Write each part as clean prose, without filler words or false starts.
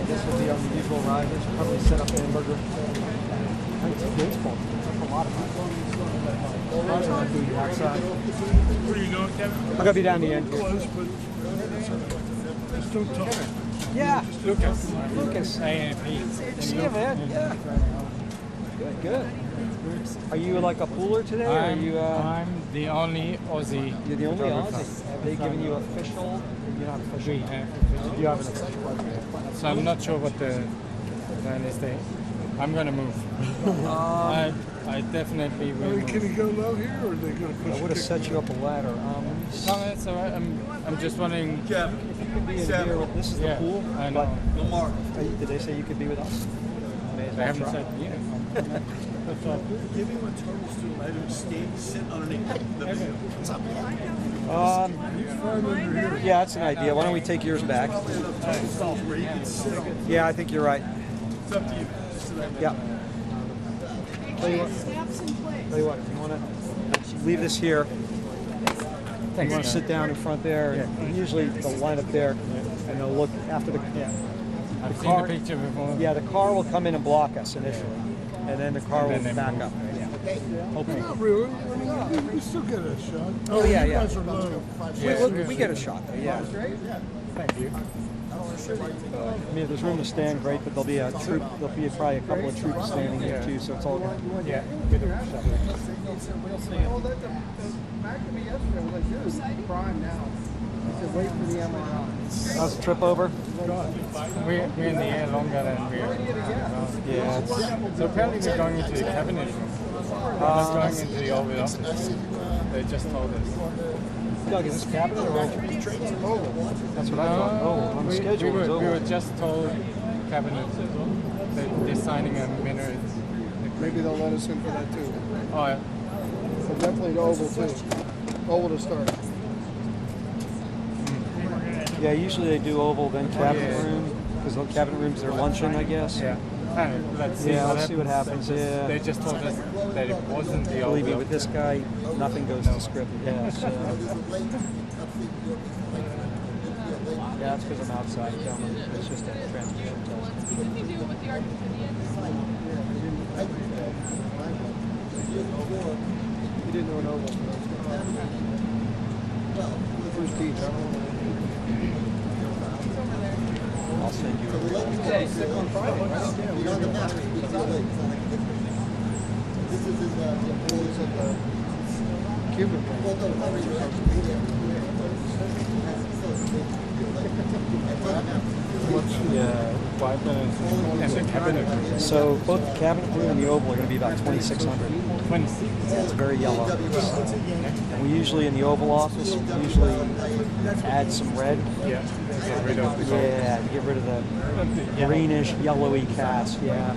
This will be on the usual risers. Probably set up hamburger. I think it's baseball. That's a lot of money. Outside. Where are you going, Kevin? I'm gonna be down the end here. Close, but just don't talk. Yeah. Lucas. Lucas. See you, man. Yeah. Good, good. Are you like a pooler today, or are you? I'm the only Aussie. You're the only photographer. Aussie. Have they given you official? You're not official. We have. You have an official. So I'm not sure what the plan is there. I'm going to move. I definitely will move. Can he go low here, or are they going to push? I would have set you up a ladder. No, that's all right. I'm just wondering. If you could be in here, this is the pool. I know. Lamar, did they say you could be with us? They haven't said yeah. Give him a turtle stool. Let him sit underneath the video. What's up, yeah, that's an idea. Why don't we take yours back? Where you can sit on. Yeah, I think you're right. It's up to you. Yeah. Tell you what, you want to leave this here. Thanks, You want to sit down in front there. And usually they'll line up there, and they'll look after the. I've seen the picture before. Yeah, the car will come in and block us initially, and then the car will back up. Okay. Not really. I mean, we still get a shot. Oh yeah, you yeah. guys are low. We get a shot though. Yeah. Thank you. I mean, if there's room to stand, great. But there'll be a troop. There'll be probably a couple of troops standing here too, so it's all good. Yeah. Good shot. How's the trip over? We're in the air longer than we're. Yeah. So apparently we're going into the cabinet room. We're not going into the Oval Office. They just told us. Doug, is this cabinet or oval? That's what I thought. Oh, on the schedule we it's were oval. just told cabinet they're signing a minaret. Maybe they'll let us in for that too. Oh, yeah. But definitely the oval too. Oval to start. Yeah, usually they do oval, then cabinet room, because the cabinet room's their luncheon, I guess. Yeah. Let's see, let's see what happens. Yeah. They just told us that it wasn't the Believe me, Oval. with this guy, nothing goes to script. Yeah, so. Yeah, that's because I'm outside. It's just a transmission test. You can do it with the Argentinians. You didn't know an oval. Where's Pete? I'll send you a on Friday, right? Yeah, we're on the map. This is the photos of the Cuban. Yeah, 5 minutes. And the cabinet room. So both the cabinet room and the oval are going to be about 2,600. 26. It's very yellow. And we usually, in the Oval Office, we usually add some red. Yeah. Get rid of the Yeah, get rid of the greenish, yellowy cast. Yeah.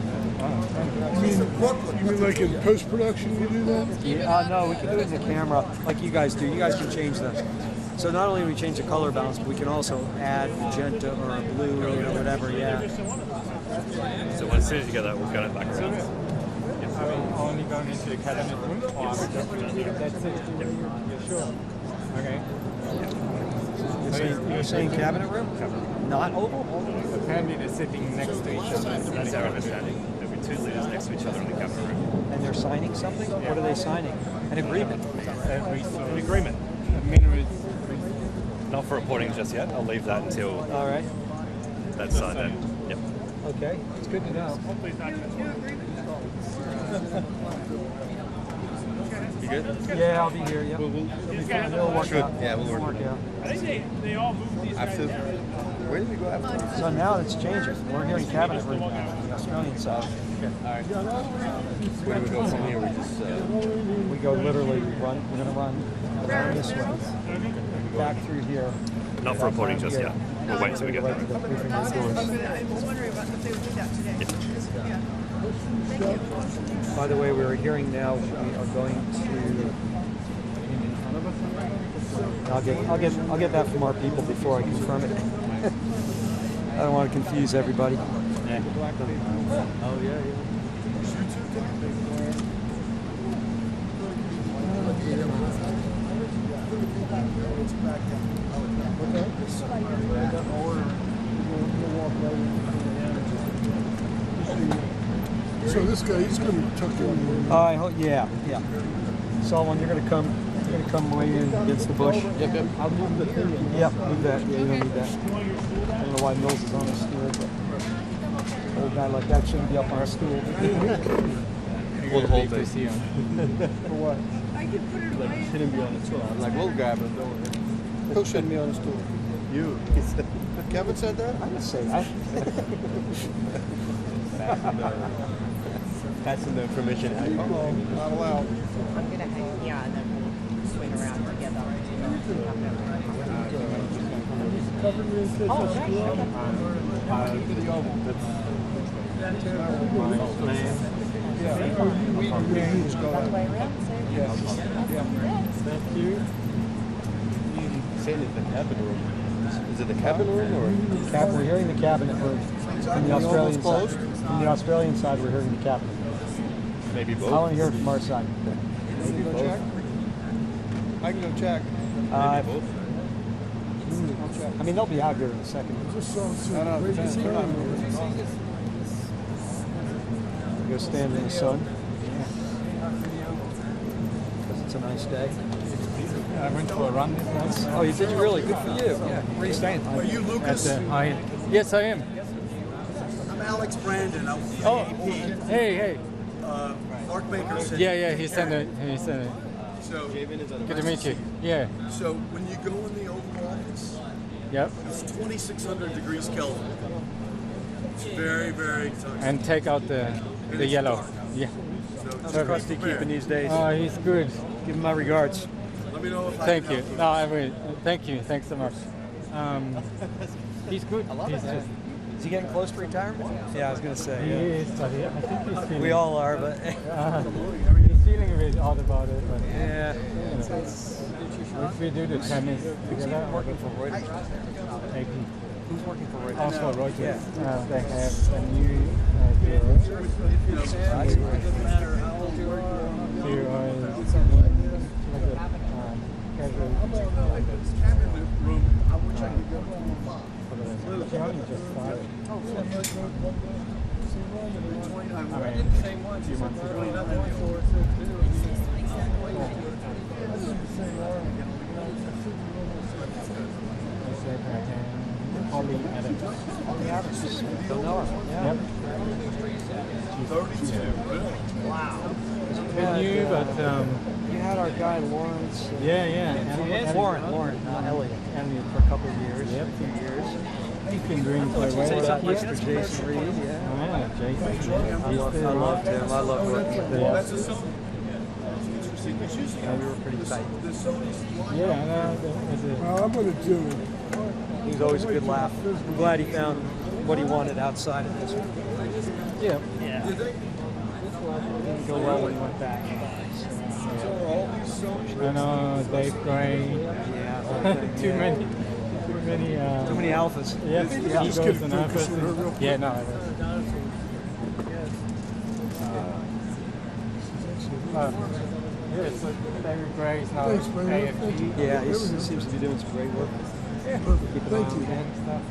You mean like in post-production you do that? Yeah. No, we can do it in the camera like you guys do. You guys can change the. So not only do we change the color balance, but we can also add magenta or a blue or whatever. Yeah. So as soon as you get that, we'll get it back around. Are we only going into the cabinet room? Or are we just that's it? You're sure? Okay. You're saying cabinet room? Not oval? Apparently they're sitting next to each other. That's our understanding. There'll be 2 leaders next to each other in the cabinet room. And they're signing something? What are they signing? An agreement? An agreement. A minaret. Not for reporting just yet. I'll leave that until All right. that's signed in. Yep. Okay. It's good to know. You good? Yeah, I'll be here. Yeah. We'll work out. Yeah, we'll work. out. I think they all moved these After, where did we go after? So now it's changing. We're here in cabinet room now, the Australian side. Where do we go from here? We just We go literally run. We're gonna run around this way, back through here. not for reporting just yet. We'll wait until we get Right to there. the briefing room doors. I was wondering about if they would do that today. Yeah. Thank you. By the way, we're hearing now. We are going to. I'll get that from our people before I confirm it. I don't want to confuse everybody. Oh yeah. So this guy, he's going to tuck in. Yeah. So when you're gonna come way in against the bush. Yep. I'll move the thing. Yep, move that. Yeah, you don't need that. I don't know why Mills is on a stool, but an old guy like that shouldn't be up on a stool. Or the whole thing. For what? I could put it away. Shouldn't be on the stool. I'm like, we'll grab him, don't worry. Who shouldn't be on the stool? You. Kevin said that? I didn't say that. That's in the information. Uh-oh, not allowed. I'm gonna hang, yeah, and then we'll swing around together. Thank you. Saying it's the cabin room. Is it the cabin room or? We're hearing the cabinet room. From the Australian closed? side. From the Australian side, we're hearing the cabinet. Maybe I both. want to hear it from our side. Maybe go check? I can go check. Uh, Maybe both. I mean, they'll be out here in a second. Go stand in the sun. Because it's a nice day. I went for a run this night. Oh, you did? You really? Good for you. Yeah. Where are you staying? Are you Lucas? Yes, I am. I'm Alex Brandon. I'm with the Oh, AP. hey. Mark Baker said. Yeah, he sent it. So, Good to meet you. Yeah. So when you go in the Oval Office, Yep. it's 2,600 degrees Kelvin. It's very, very tough. And take out the it's yellow. dark. Yeah. So How's just Krusty be prepared. keeping these days? Oh, he's good. Give him my regards. Let me know if I Thank can you. help No, I will. Thank you. Thanks so much. He's good. He's just, Is he getting close to retirement? Yeah, I was going to he say. is, but I think he's feeling. We all are, but He's feeling a bit odd about it, but yeah. if we do the tennis together, Working for Reuters. AP. Who's working for Reuters? Also Reuters. Yeah. They have a new doesn't matter how old you are. Cabinet room. I wish I could go Holly Adams. Don't know her. Yeah. Yep. 32. Bit new, but You had our guy Lawrence. yeah. Lauren, not Elliot. Elliot for a couple of years. Yep. 2 years. He's been doing quite well. Say something for Jason Reed. Yeah. Yeah, Jason. I loved him. I love working with him. That's a Sony. Interesting. It's usually Yeah, we were pretty tight. the Sony's Yeah, no, Well, I'm going to do it. He was always a good laugh. I'm glad he found what he wanted outside of this one. yeah. Didn't go well when he went back. all these Sony. I know Dave Gray. Yeah. Too many. Too many alphas. Yes, Yeah. egos and alphas. Yeah, no. Yes, David Gray is now Thanks, man. AFG. Yeah, he seems to be doing some great work. Perfect. Thank you. And stuff.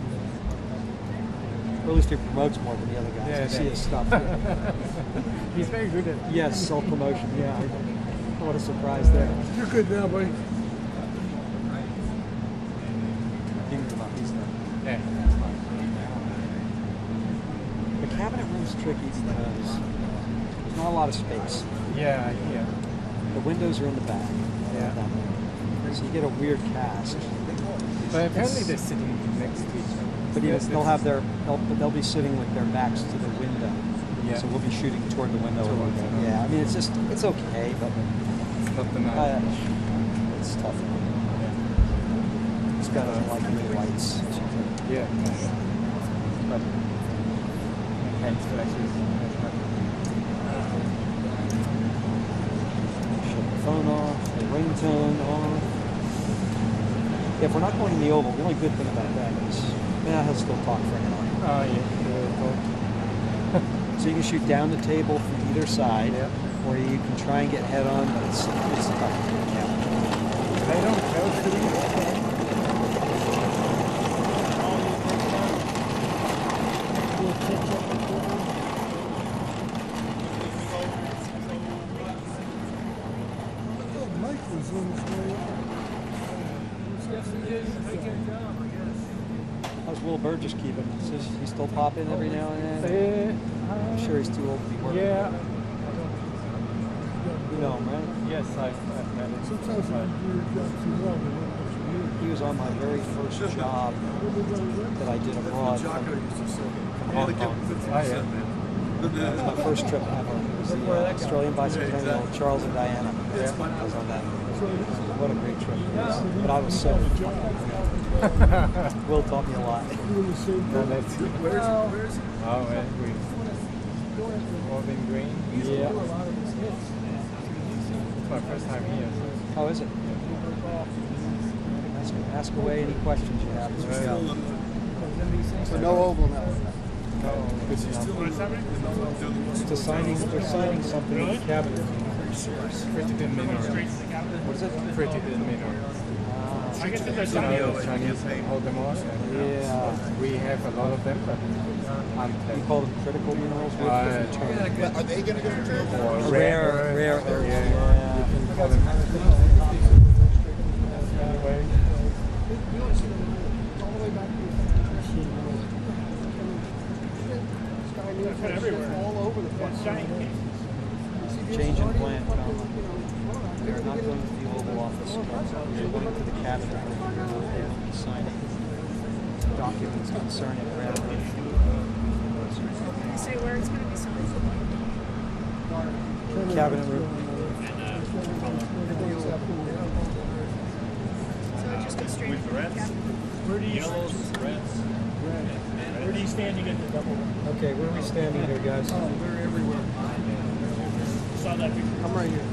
Or at least he promotes more than the other guys. Yeah, I see yeah. his stuff. He's very good at it. Yes, self-promotion. Yeah. What a surprise there. You're good now, buddy. Yeah. The cabinet room's tricky because there's not a lot of space. Yeah, yeah. The windows are in the back. Yeah. So you get a weird cast. But apparently they're sitting next to each other. But yes, they'll be sitting with their backs to the window. Yeah. So we'll be shooting toward the window. Toward the window. Yeah, I mean it's okay, but Something like it's tough. It's got like new lights. yeah. But Hence flashes. shut the phone off, the ringtone off. Yeah, if we're not going in the Oval, the only good thing about that is he'll still talk for an hour. Oh yeah. So you can shoot down the table from either side, or you can try and get head on, but it's tough. Yeah. They don't tell shooting. Burgess keeping? Does he still pop in every now and then? I'm sure he's too old to be working. Yeah. You know him, right? Yes, I've met him. Sometimes But you do your job too long. And that's He was on my very first job that I did abroad from Jocko used to say, Hong Kong. 50%, man. That was my first trip ever. It was the Australian bicentennial, Charles and Diana. Yeah. I was on that. What a great trip it was. But I was so Will taught me a lot. you're in the same no, boat. that's Where's he? oh, and we Golden Green. Yeah. It's my first time here. How is it? Ask away any questions you have as we go. So no oval now. Is he still in They're signing something in the cabinet. Critical minority. What is it? Critical minority. I guess if there's You some know, the Chinese hold them on. And, Yeah. we have a lot of them, but You call them critical minerals? What's the different term? Are they going to go to Rare earth. Yeah. You can call them. Anyway. put everywhere. All over the place. Giant. Change in plan, comma. We are not going to the Oval Office. We are going to the cabinet room. They will be signing documents concerning rare earth. Can you say where it's going to be signed? Cabinet room. So it just goes straight With to the the reds? cabinet. Where do you Where do you standing in the double? Okay, where are we standing here, guys? We're everywhere. Saw that picture. I'm right here.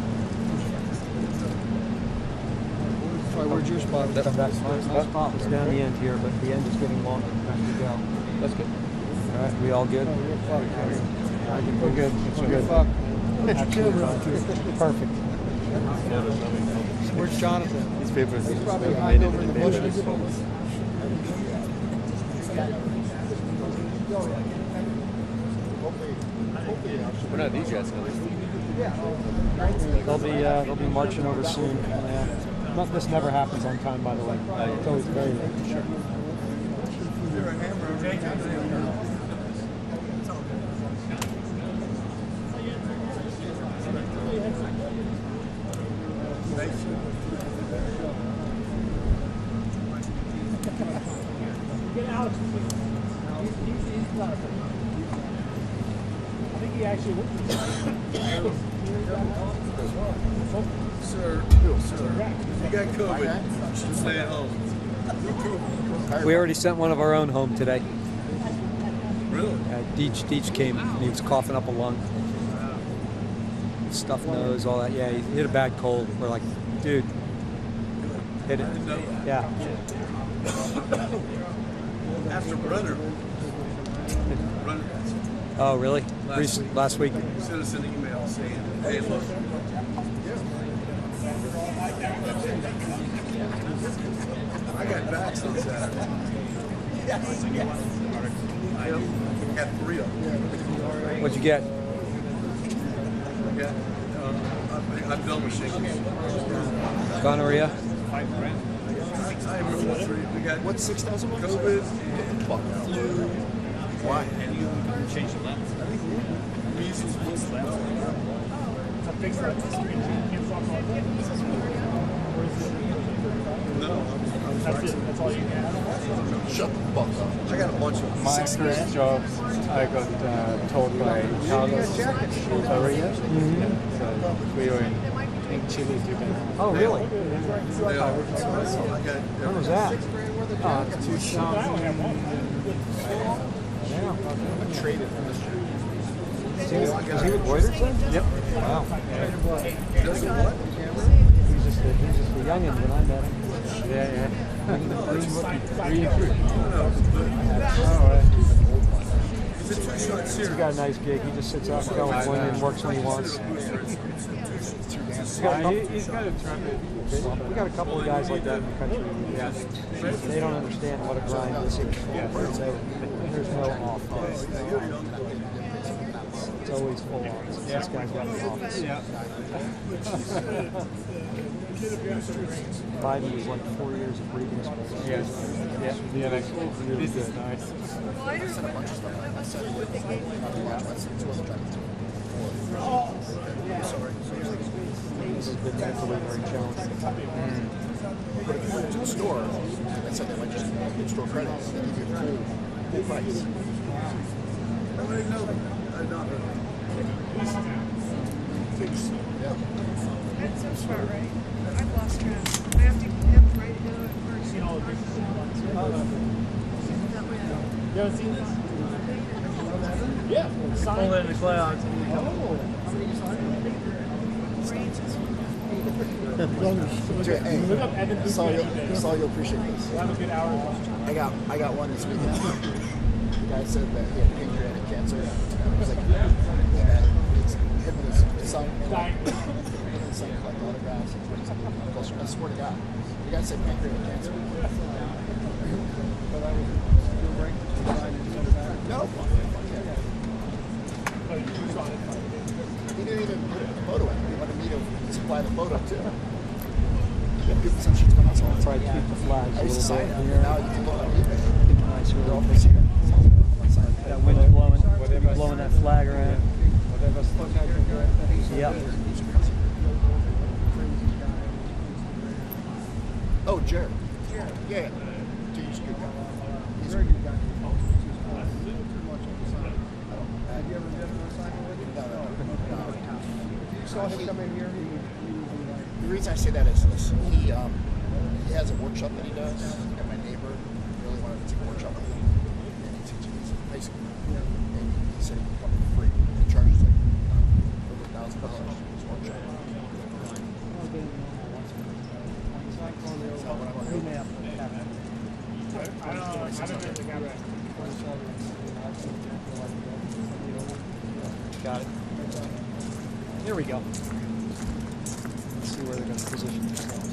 All right, where's your spot? That's my spot was down the end here, but the end is getting longer as we go. That's good. All right, we all good? We're good. We're good. Put your camera out too. Perfect. Where's Jonathan? These papers He's probably hiding over in the bushes. We're not DJs, They'll be marching over soon. Yeah. This never happens on time, by the way. It's always very late. Sure. Get Alex. He's not. I think he actually went. Sir, if you got COVID, you should stay at home. We already sent one of our own home today. Really? Deech came. He was coughing up a lung. Stuffed nose, all that. Yeah, he hit a bad cold. We're like, dude, hit it. Yeah. After Brunner. Brunner Oh, really? Last week. sent us an email saying, hey, look. I got vaxxed on Saturday. I got 3 of them. What'd you get? I got, I'm done with shingles. Gonorrhea? I remember what 3. We got What's 6,000 bucks? COVID and flu. Why? And you change the lens. I think measles, mumps, A big threat. Can't talk about that. no. That's it. That's all you can. Shut the fuck up. I got a bunch of My first jobs, I got told by Carlos Torres. So we were in Chile together. Oh, really? I got When was that? 2000. Yeah. Traded from the street. Was he with Reuters then? Yep. Wow. doesn't what? He was just a youngin' when I met him. Yeah. It's a 2-shot He's series. got a nice gig. He just sits out in California and works when he wants. He's got a trumpet. We got a couple of guys like that in the country. Yeah. They don't understand what a grind this is. There's no off days. It's always full on. This guy's got an office. Yeah. Biden was like 4 years of Reagan's president. Yes. Yeah. This is nice. Well, I don't know what they gave me. He's been mentally very challenged. But if you went to the store, they said they might just get store credits. They give you the full price. Yeah. That sounds about right. I've lost track. I have to write it down first. You know, That way I you haven't seen this? Yeah. Pull it in the clouds. Hey, Look up Evan Booth. Saul, you'll appreciate this. We'll have a good hour. I got one this weekend. The guy said that he had pancreatic cancer. He was like, it's him and his son. His son collect autographs. I swear to God, the guy said pancreatic cancer. No. He didn't even put the photo in. He wanted me to supply the photo too. People some shit's going on. So Try to keep the flags I a used to little sign bit it. here. Now you can look on eBay. Nice They're all with this here. that wind blowing that flag around. Whatever stuff I can do. Yep. Oh, Jared. Yeah. Dude, he's a good guy. He's a Very good good guy. guy. Have you ever been on a assignment with him? No. If you saw him come in here, he would be like, The reason I say that is this. He has a workshop that he does, and my neighbor really wanted to take a workshop with him. And he teaches high school. And he said he could come for free. He charges like over $1,000 for his workshop. So when I went over, I don't know. I haven't been to the cabaret. Got it. There we go. Let's see where they're going to position themselves.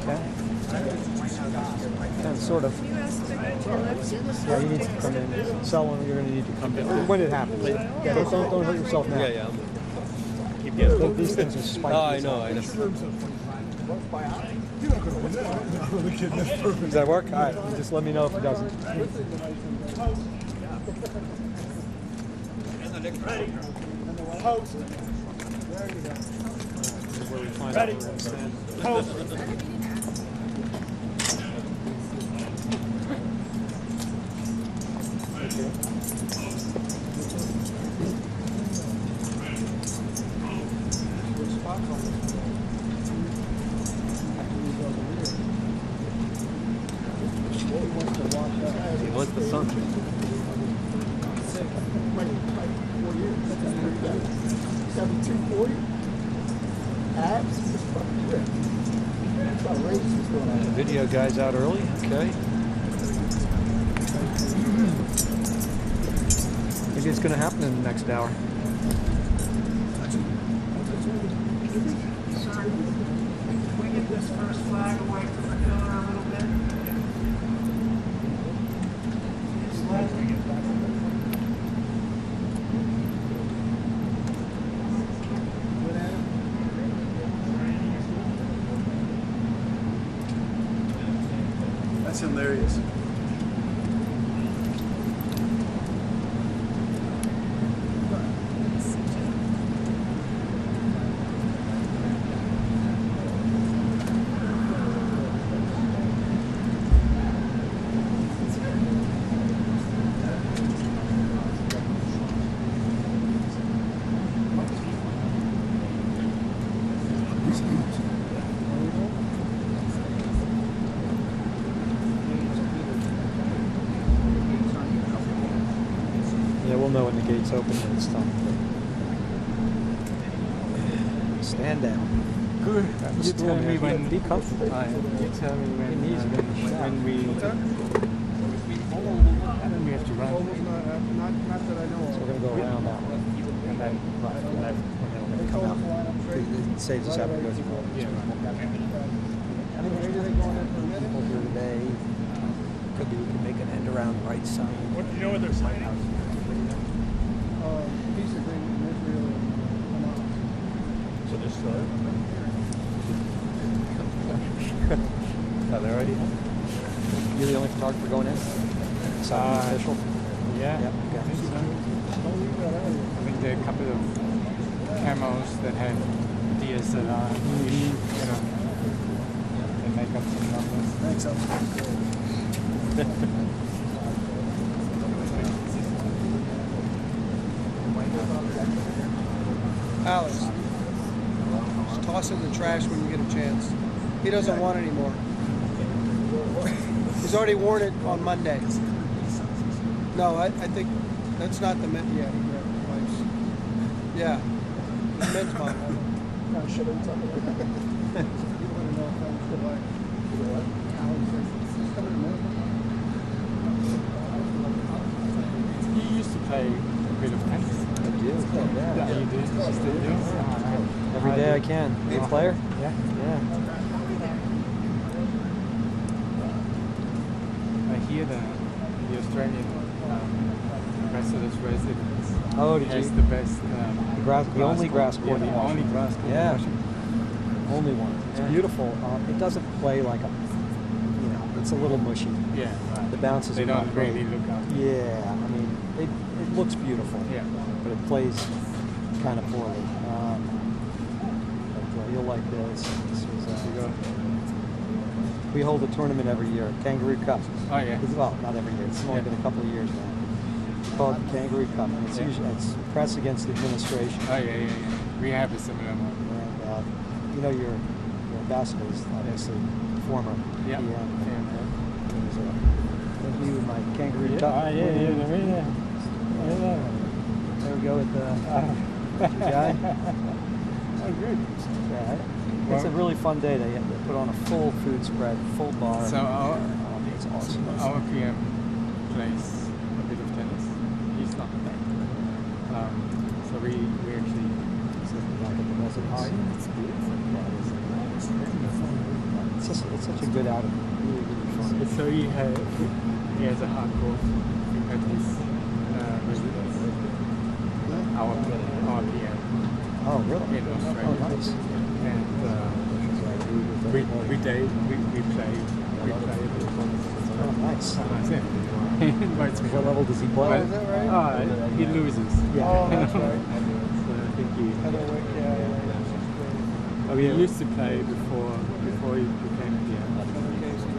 Okay. And sort of. you asked to go to your left. Yeah, you need to come in. Someone, you're going to need to come in. When it happens. Don't hurt yourself now. Yeah. Keep getting. These things are spiky. Oh, I know. Does that work? All right. Just let me know if it doesn't. Post. Where we find Ready. out where we stand. Post. What's the sun? 1740. Abs. That's outrageous what's going on. Video guys out early. Okay. Maybe it's going to happen in the next hour. Can we get this first flag away from the pillar a little bit? that's hilarious. Yeah, we'll know when the gates open when it's time. Stand down. Good. That's You cool, tell me man. when. Be comfortable. You tell me when. Your knees are gonna be shot. When we. And then we have to run. Oval's not that I know So of. we're gonna go around that one. And then Right, and then we're gonna come out. It saves us having to go through all this. Yeah, I think there's people here today. Could be we can make an end around right side. What, you know what they're signing? Peace agreement in Israel and Hamas. So this start? Are they already? You're the only photographer going in? Signing official? yeah. Yep, I okay. think so. I think there are a couple of camos that have DSLR. You know, they make up some numbers. Thanks, Alex, just toss it in the trash when you get a chance. He doesn't want it anymore. He's already worn it on Monday. No, I think that's not the men. Yeah, he grabbed the wife's. Yeah, the men's model. No, shit, I'm talking about. You want to know if that was the wife? You used to play a bit of tennis. I do. Yeah, Yeah. you do. You still do. Every day I can. Are you a player? Yeah. Yeah. I hear the Australian ambassador's residence Oh, did has you? the best. The only grass court Yeah, in the only Washington. grass court. Yeah. In Washington. Only one. It's Yeah. beautiful. It doesn't play like a, it's a little mushy. Yeah. Right. The bounces They are don't not great. really look up. Yeah, I mean, it looks beautiful. Yeah. But it plays kind of poorly. But you'll like this. This was, we hold a tournament every year, Kangaroo Cup. Oh yeah. Well, not every year. It's only been a couple of years now. It's called Kangaroo Cup, and it's Yeah. usually press against the administration. Oh yeah. We have a similar one. And you know your ambassador is obviously former Yeah. PM. Yeah. Thank you, my Kangaroo Cup. Yeah. There we go with the guy. Oh, good. Yeah, it's a really fun day. They put on a full food spread, full bar. So it's awesome. our PM plays a bit of tennis. He's not bad. So we actually. It's such a good outing. Really, really fun. So he has a hard court at his residence. Our PM Oh, really? in Australia. Oh, nice. And we play a bit. Oh, nice. So that's it. He invites me. What level does he play? Well, he loses. Yeah. Oh, that's right. So I think he. Oh, He used to play before he became PM,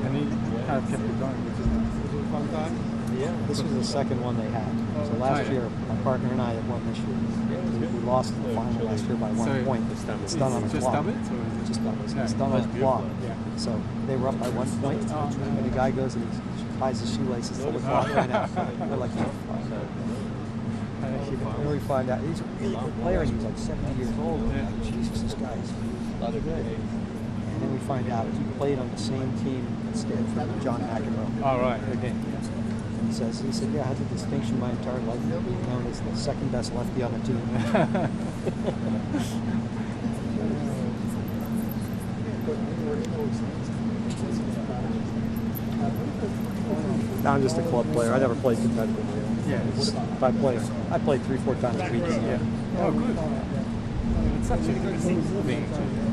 and he kind of kept it going, which is nice. Fun time. Yeah. This was the second one they had. So last year, my partner and I had won this year. We lost the final last year by 1 point. It's done on a just clock. doubles, or is it? Just doubles. Yeah, It's done on that's a clock. beautiful. Yeah. So they were up by 1 point, and the guy goes and he ties his shoelaces till the clock ran out. We're like, oh, fuck. And we find out he's a really good player, and he was like 70 years old. We're like, Jesus, this guy's really good. And then we find out he played on the same team at Stanford with John McEnroe. All right. Okay. He said, yeah, I had the distinction my entire life, being known as the second best lefty on the team. I'm just a club player. I never played competitively. Yeah. If I played 3-4 times a week. Yeah. Oh, good. It's such a good thing.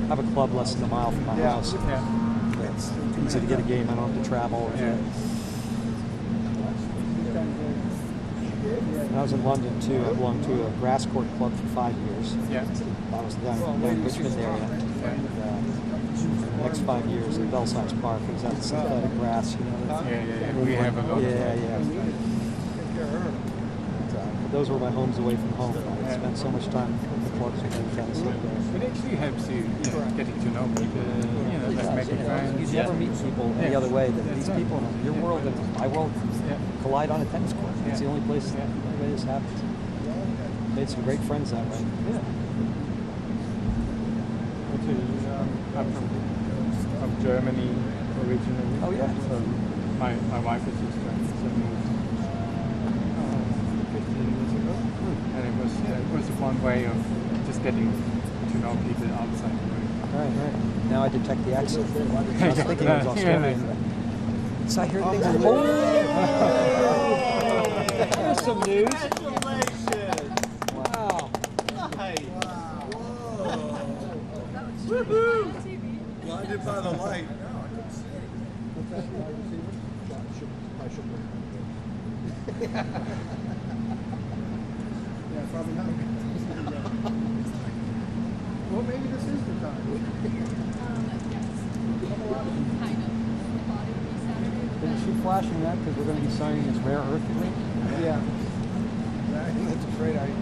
I have a club less than a mile from my house. Yeah. It's easy to get a game. I don't have to travel. Yeah. When I was in London too, I belonged to a grass court club for 5 years. Yeah. I was down in Richmond area. And, the next 5 years at Belsize Park, it was that synthetic grass, you know. Yeah. We have a lot. Yeah. But those were my homes away from home. I spent so much time at the clubs and tennis. It actually helps you, getting to know people, like making friends. You never meet people any other way than these people in your world and my world collide on a tennis court. It's the only place the way this happens. Made some great friends that way. Yeah. I'm from Germany originally. Oh, yeah. So my wife was just moved 15 years ago, and it was one way of just getting to know people outside the work. Right. Now I detect the accent. I was thinking it was Australian. So I hear things. Oh! There's some news. Wow. Woohoo! Blinded by the light. Yeah, probably not. Well, maybe this is the time. Is she flashing that because we're going to be signing this rare earth agreement? Yeah. That's a great idea.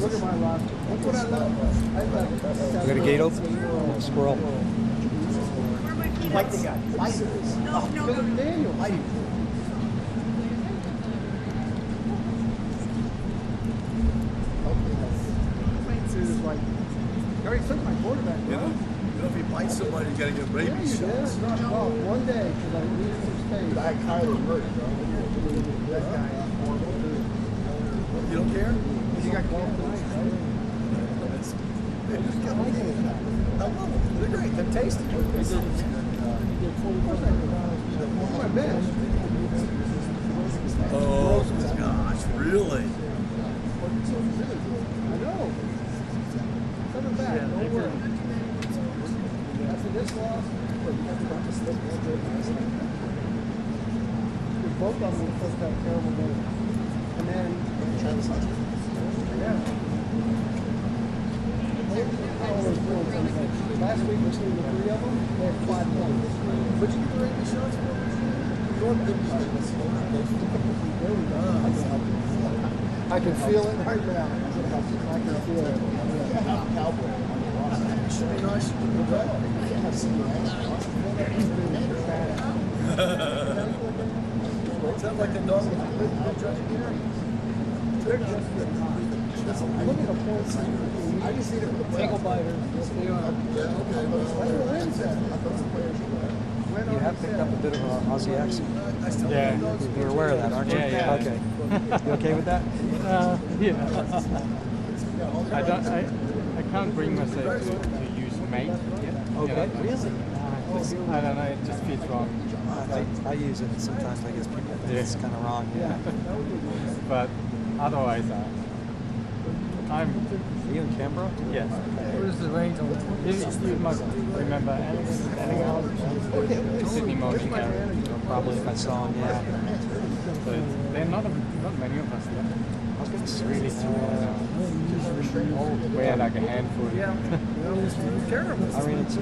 Look at my lobster. Look what I love. We got a gate open? Squirrel. Where are my peanuts? Like the guy. No. Philip Daniels. I already took my quarterback. You know if he bites somebody, you gotta get rabies shots. Well, one day, because I needed some space. I had Kyler Murray, bro. That guy is horrible. You don't care? He got golf tonight, right? They just got me. I love them. They're great. They're tasty. What's my best? Oh gosh, really? I know. Coming back, don't worry. After this loss, both of them were supposed to have terrible days. And then, yeah. Last week, between the three of them, they had 5 points. But you get rabies shots for? I can feel it right now. I can feel it. Should be nice. Sounds like the dog with the judging here. Look at the points. I just need it for the Ankle biters. Yes, they are. You have picked up a bit of an Aussie accent. Yeah. You're aware of that, aren't you? Yeah. Okay. You okay with that? Yeah. I can't bring myself to use mate yet. Okay. Really? I don't know, it just feels wrong. I use it sometimes. I guess people think it's kind of wrong. Yeah. But otherwise, I'm. Are you in Canberra? Yes. What is the range on that? You must remember Alex Sydney Morning Probably if I saw him. Yeah. But there are not many of us left. I was going to say. Really wear like a handful. Yeah. Terrible. I ran into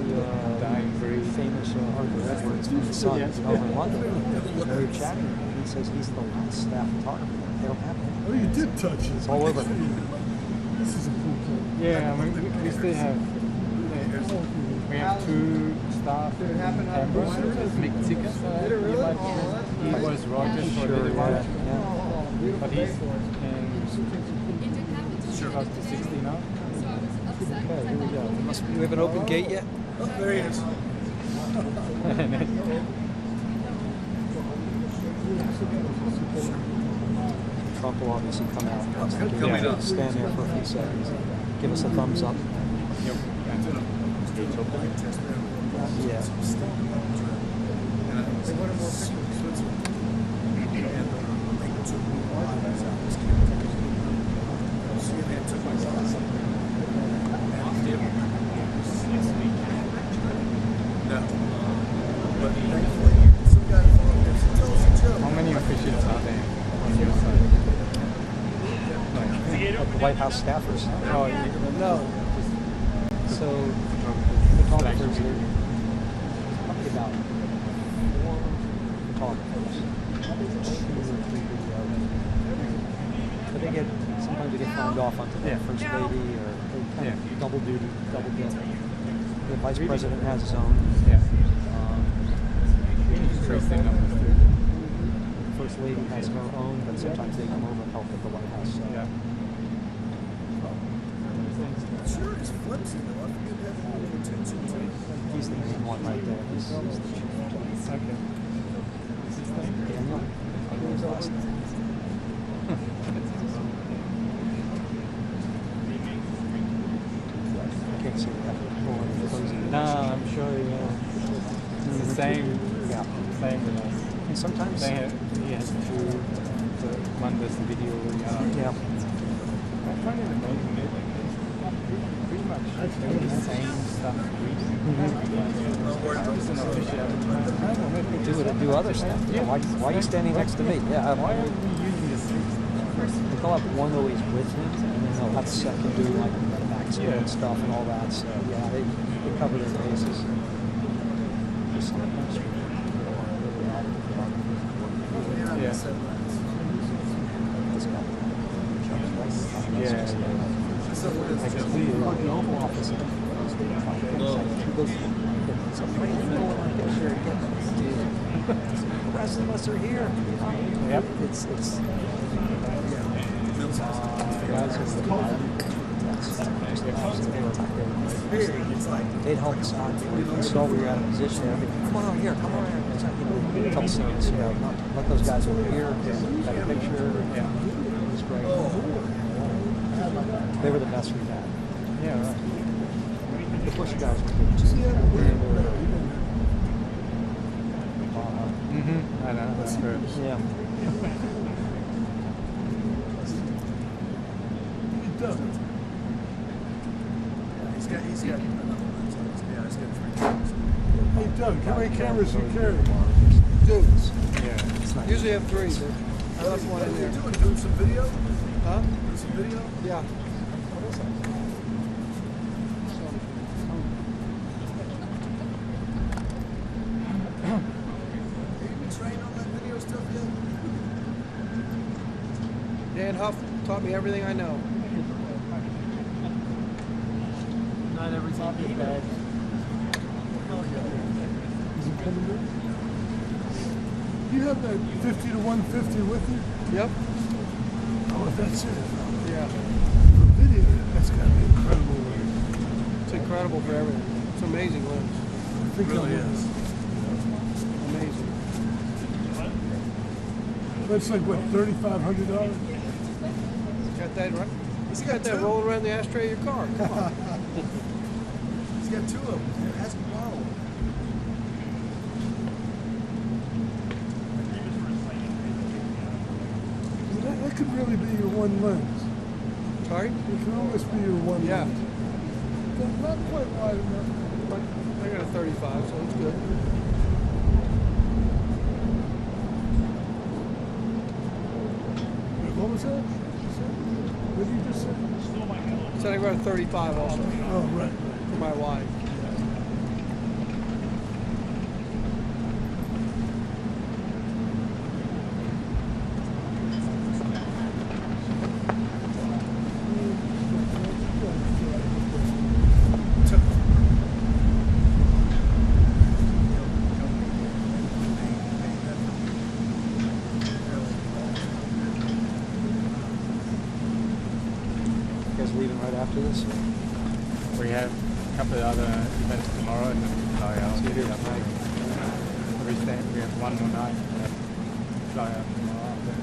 Dying breed. famous Arthur Edwards from the Sun over in London. We were chatting. He says he's the last staff photographer. They don't have one. Oh, you did touch it. It's all over. This is a cool kid. Yeah, I mean, we still have. We have 2 staff in Canberra. Mick Ticker. He was Rogers for a little while. Yeah. But he's close to 60 now. Okay, here we go. We have an open gate yet? Oh, there he is. Trump will obviously come out. Coming up. Stand there for a few seconds. Give us a thumbs up. Yep. Yeah. How many officials are there on your side? Like the White House staffers. Oh, No. So the photographers are probably about 4 photographers. 2 or 3 videos. But they get sometimes they get phoned off onto the first lady or they kind of double duty, double dip. The vice president has his own. yeah. The Interesting numbers too. first lady has her own, but sometimes they come over and help at the White House. So. Yeah. Sure, it's flipping. haven't seen him. I forget to have any attention to him. He's the main one right there. He's the chief. Okay. Daniel. What was the last name? I can't say that. No, I'm sure it's the same. Yeah. Same with us. And sometimes. He has two. One does the video. Yeah. I find it amazing. Pretty much doing the same stuff. Do other stuff. Yeah. Why are you standing next to me? Yeah. Why are we using this? They'll have one always with him, and then they'll have the second do like backspin and stuff and all that. So yeah, they cover their bases. Yeah. Yeah. I can see it in the Oval Office. The rest of us are here. Yep. It's guys who they'd help us out. We saw we were out of position. Come on over here. Come on over here. It's like, tell scenes, let those guys over here got a picture. Yeah. It was great. They were the best we've had. Yeah, right. The Bush guys were good too. I know, that's true. Yeah. He doesn't. He's got he's got 3 cameras. Hey Doug, how many cameras you carry? Dudes. Yeah. Usually have 3, but I left one in there. What are you doing? Doing some video? Huh? Doing some video? Yeah. Dan Huff taught me everything I know. Not everything is bad. Is he coming in? You have that 50 to 150 with you? Yep. Oh, that's it. Yeah. The video, that's got to be incredible. It's incredible for everything. It's an amazing lens. I think it really is. Amazing. That's like what, $3,500? Got that right? You got that rolling around the ashtray of your car. Come on. He's got 2 of them. Ask him to borrow one. That could really be your one lens. Sorry? It can almost be your one Yeah. lens. Not quite wide enough. But I got a 35, so it's good. What was that? What did you just say? Said I got a 35 also Oh, right. for my wide. Leaving right after this? We have a couple of other events tomorrow and then we fly out. So you're here tonight? We have one more night and then fly out tomorrow after.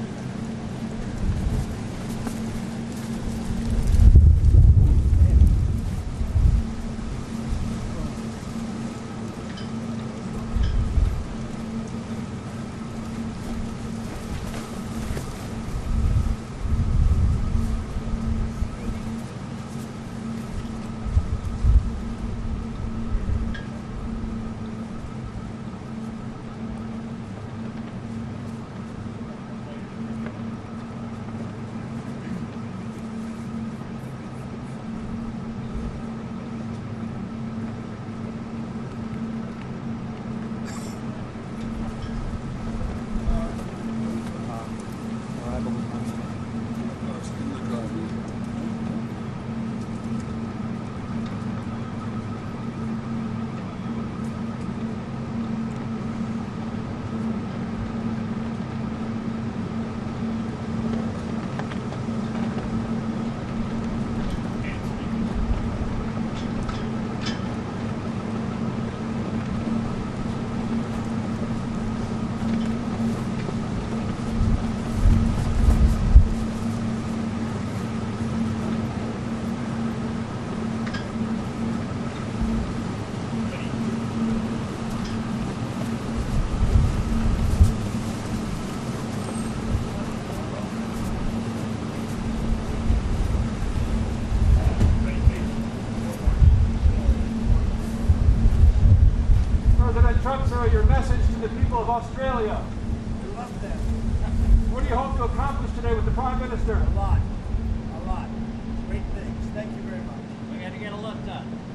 the people of Australia? We love them. What do you hope to accomplish today with the Prime Minister? A lot. A lot. Great things. Thank you very much. We got to get a lot done.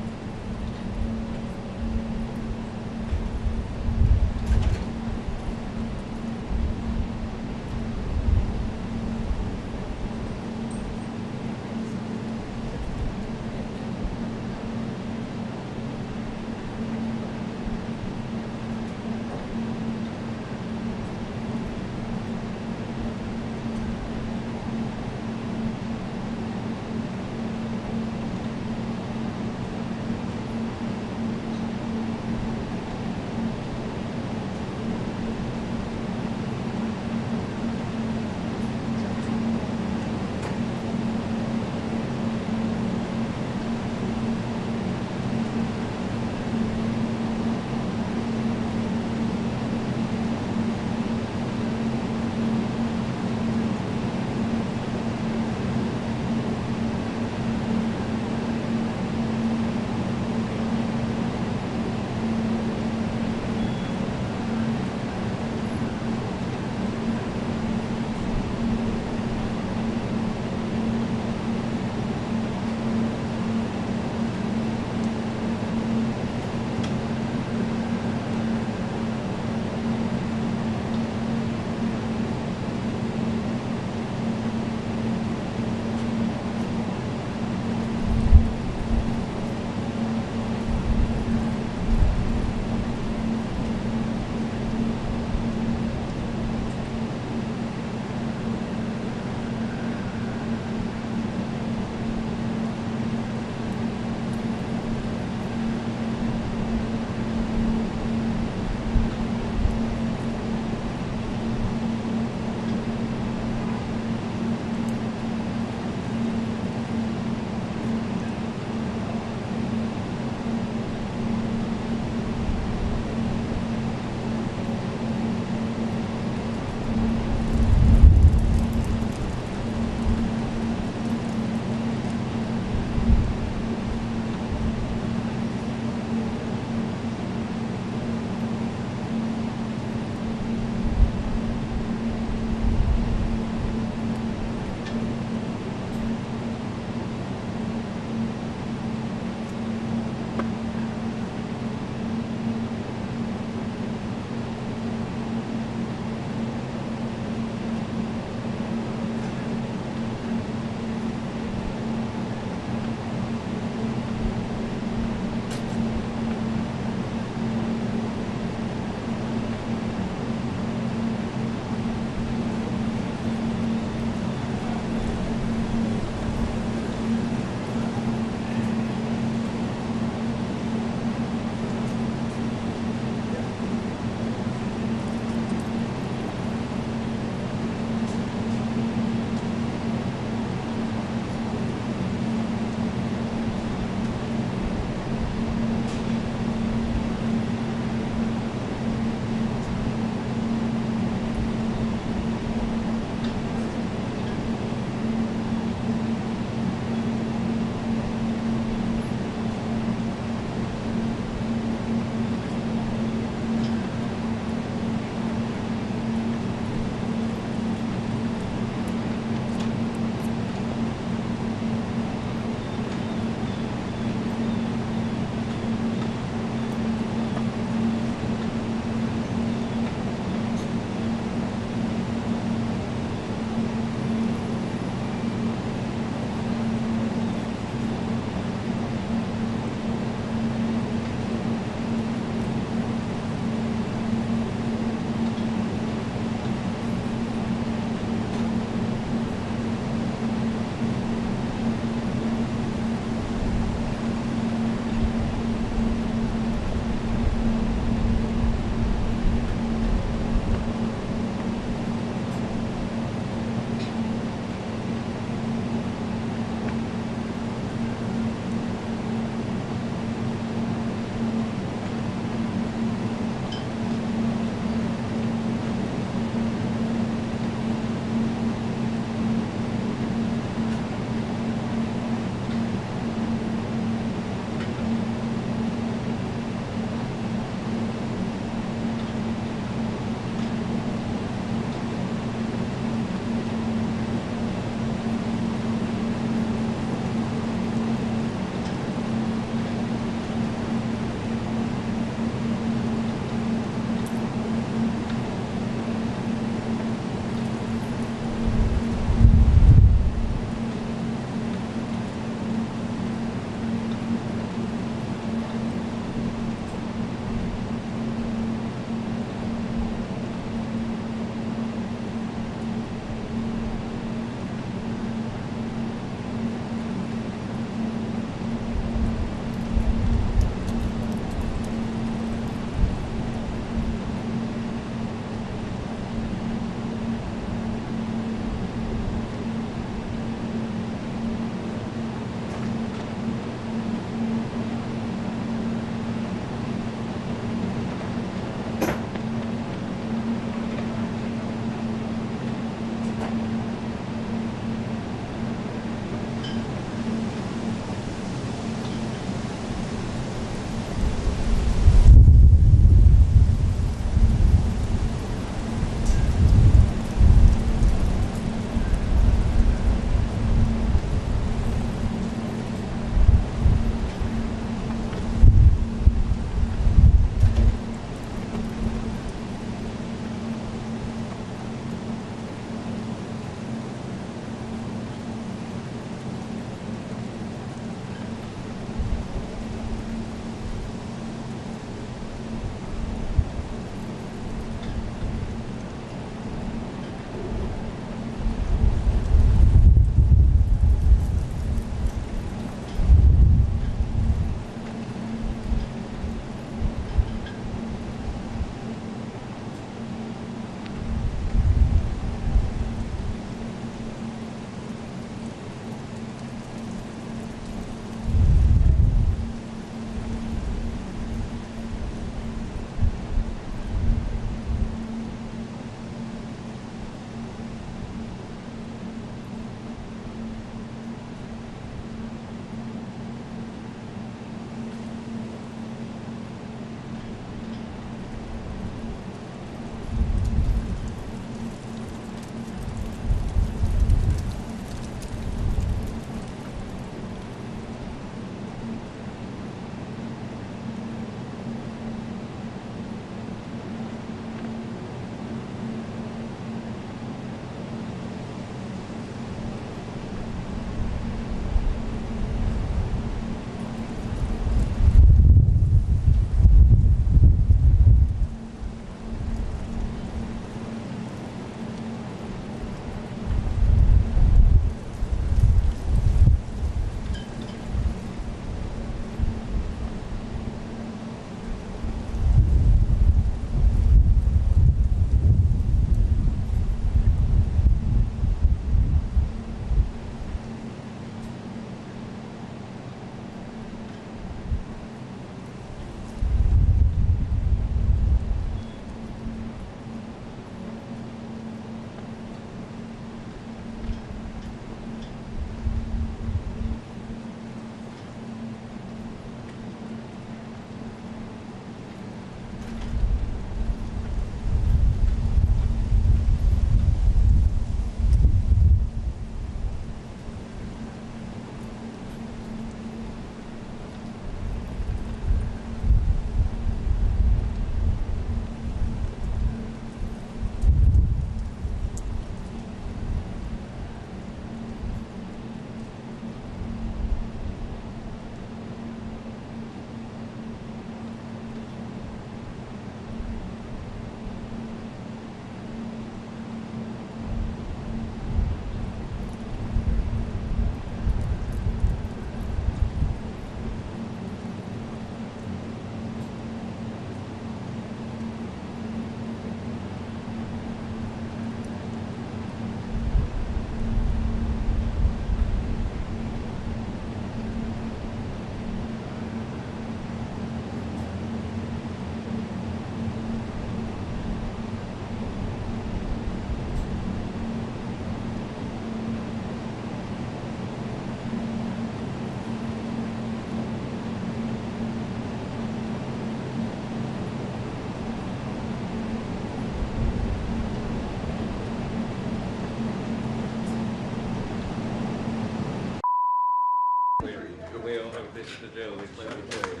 this to do with, let me tell you.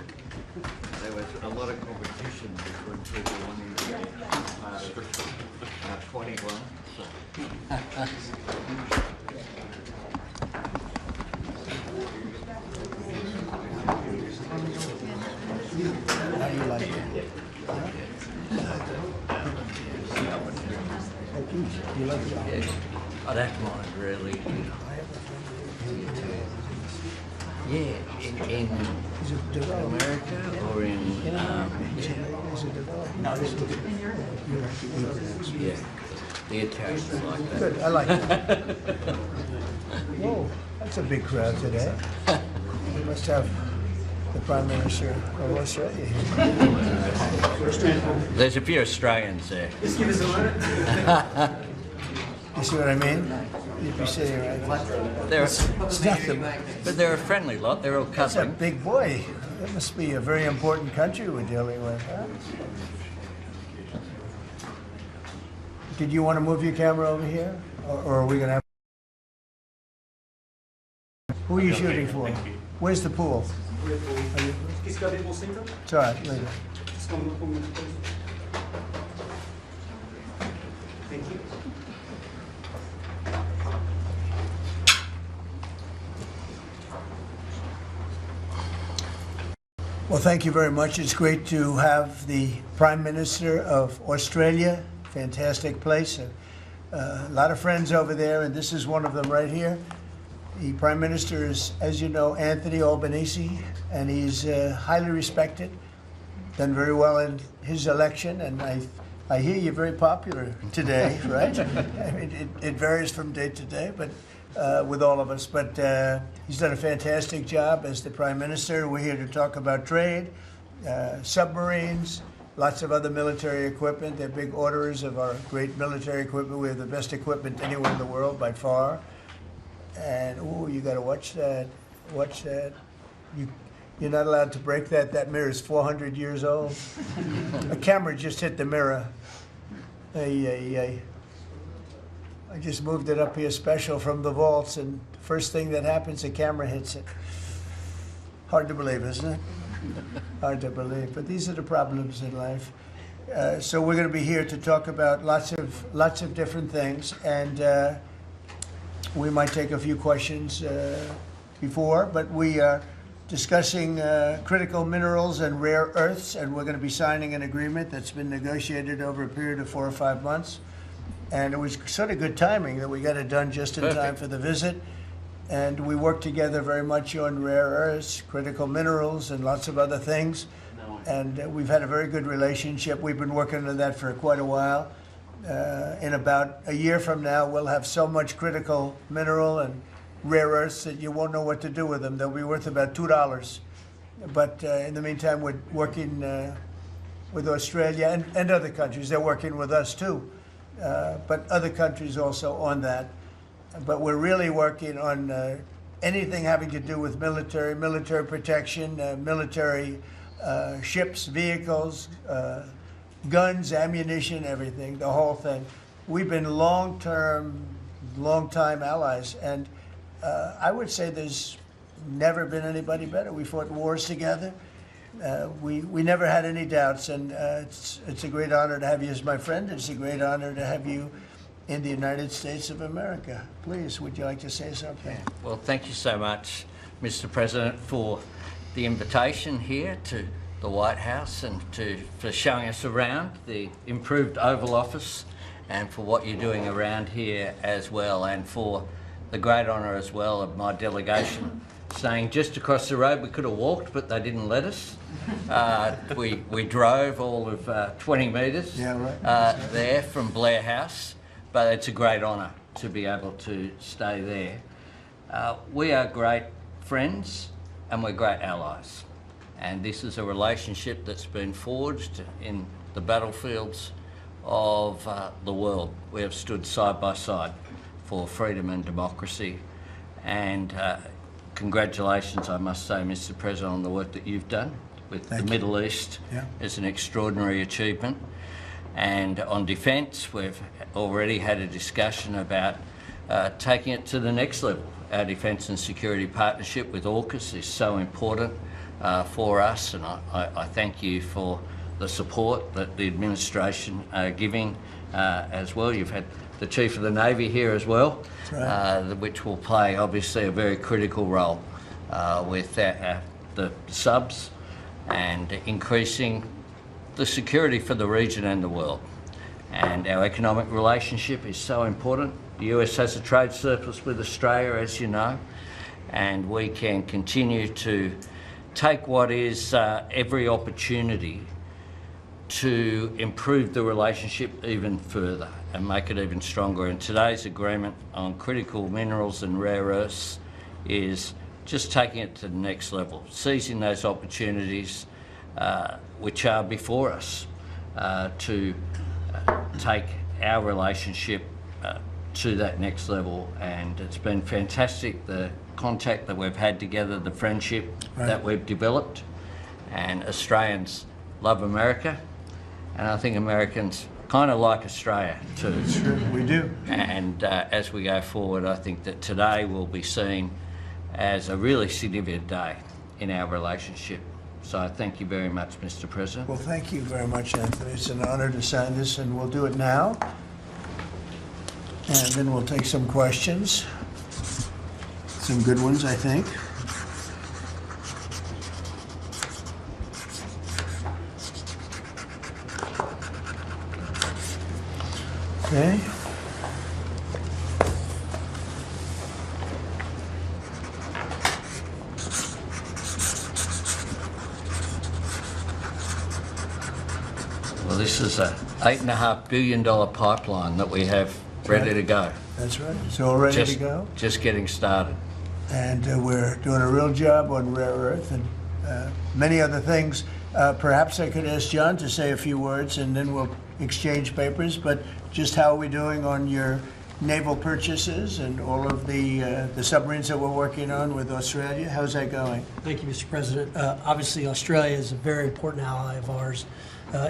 There was a lot of competition between people wanting to get part of 21. So. How do you like it? You like it? Yeah, I don't mind really. Yeah, in America or in yeah, the Italians like that. Good, I like it. Whoa, that's a big crowd today. We must have the Prime Minister of Australia here. There's a few Australians there. Just give us a minute. You see what I mean? You'd be sitting right there. But they're a friendly lot. They're all That's a cuddling. big boy. That must be a very important country we're dealing with, huh? Did you want to move your camera over here? Or are we going to have... Who are you shooting for? Where's the pool? It's all right, leave it. Thank you. Well, thank you very much. It's great to have the Prime Minister of Australia. Fantastic place. A lot of friends over there, and this is one of them right here. The Prime Minister is, as you know, Anthony Albanese, and he's highly respected, done very well in his election, and I hear you're very popular today, right? I mean, it varies from day to day, but with all of us. But he's done a fantastic job as the Prime Minister. We're here to talk about trade, submarines, lots of other military equipment. They're big orderers of our great military equipment. We have the best equipment anywhere in the world by far. And, oh, you got to watch that. Watch that. You're not allowed to break that. That mirror is 400 years old. A camera just hit the mirror. I just moved it up here special from the vaults, and first thing that happens, a camera hits it. Hard to believe, isn't it? Hard to believe. But these are the problems in life. So we're going to be here to talk about lots of different things, and we might take a few questions before, but we are discussing critical minerals and rare earths, and we're going to be signing an agreement that's been negotiated over a period of 4 or 5 months. And it was sort of good timing that we got it done just in time for the visit. And we worked together very much on rare earths, critical minerals, and lots of other things. And we've had a very good relationship. We've been working on that for quite a while. In about a year from now, we'll have so much critical mineral and rare earths that you won't know what to do with them. They'll be worth about $2. But in the meantime, we're working with Australia and other countries. They're working with us too, but other countries also on that. But we're really working on anything having to do with military protection, military ships, vehicles, guns, ammunition, everything, the whole thing. We've been long-time allies, and I would say there's never been anybody better. We fought wars together. We never had any doubts, and it's a great honor to have you as my friend. It's a great honor to have you in the United States of America. Please, would you like to say something? Well, thank you so much, Mr. President, for the invitation here to the White House and for showing us around the improved Oval Office, and for what you're doing around here as well, and for the great honour as well of my delegation staying just across the road. We could have walked, but they didn't let us. We drove all of 20 metres there from Blair House, but it's a great honour to be able to stay there. We are great friends and we're great allies, and this is a relationship that's been forged in the battlefields of the world. We have stood side by side for freedom and democracy, and congratulations, I must say, Mr. President, on the work that you've done with the Middle East. It's an extraordinary achievement. And on defence, we've already had a discussion about taking it to the next level our defence and security partnership with AUKUS is so important for us, and I thank you for the support that the administration are giving as well. You've had the Chief of the Navy here as well, which will play obviously a very critical role with the subs and increasing the security for the region and the world. And our economic relationship is so important. The US has a trade surplus with Australia, as you know, and we can continue to take what is every opportunity to improve the relationship even further and make it even stronger. And today's agreement on critical minerals and rare earths is just taking it to the next level, seizing those opportunities which are before us to take our relationship to that next level. And it's been fantastic, the contact that we've had together, the friendship that we've developed. And Australians love America, and I think Americans kind of like Australia too. Sure, we do. And as we go forward, I think that today will be seen as a really significant day in our relationship. So I thank you very much, Mr. President. Well, thank you very much, Anthony. It's an honor to sign this, and we'll do it now. And then we'll take some questions. Some good ones, I think. Okay. Well, this is a $8.5 billion pipeline that we have ready to go. That's right. It's all ready to go. Just getting started. And we're doing a real job on rare earth and many other things. Perhaps I could ask John to say a few words, and then we'll exchange papers. But just how are we doing on your naval purchases and all of the submarines that we're working on with Australia? How's that going? Thank you, Mr. President. Obviously, Australia is a very important ally of ours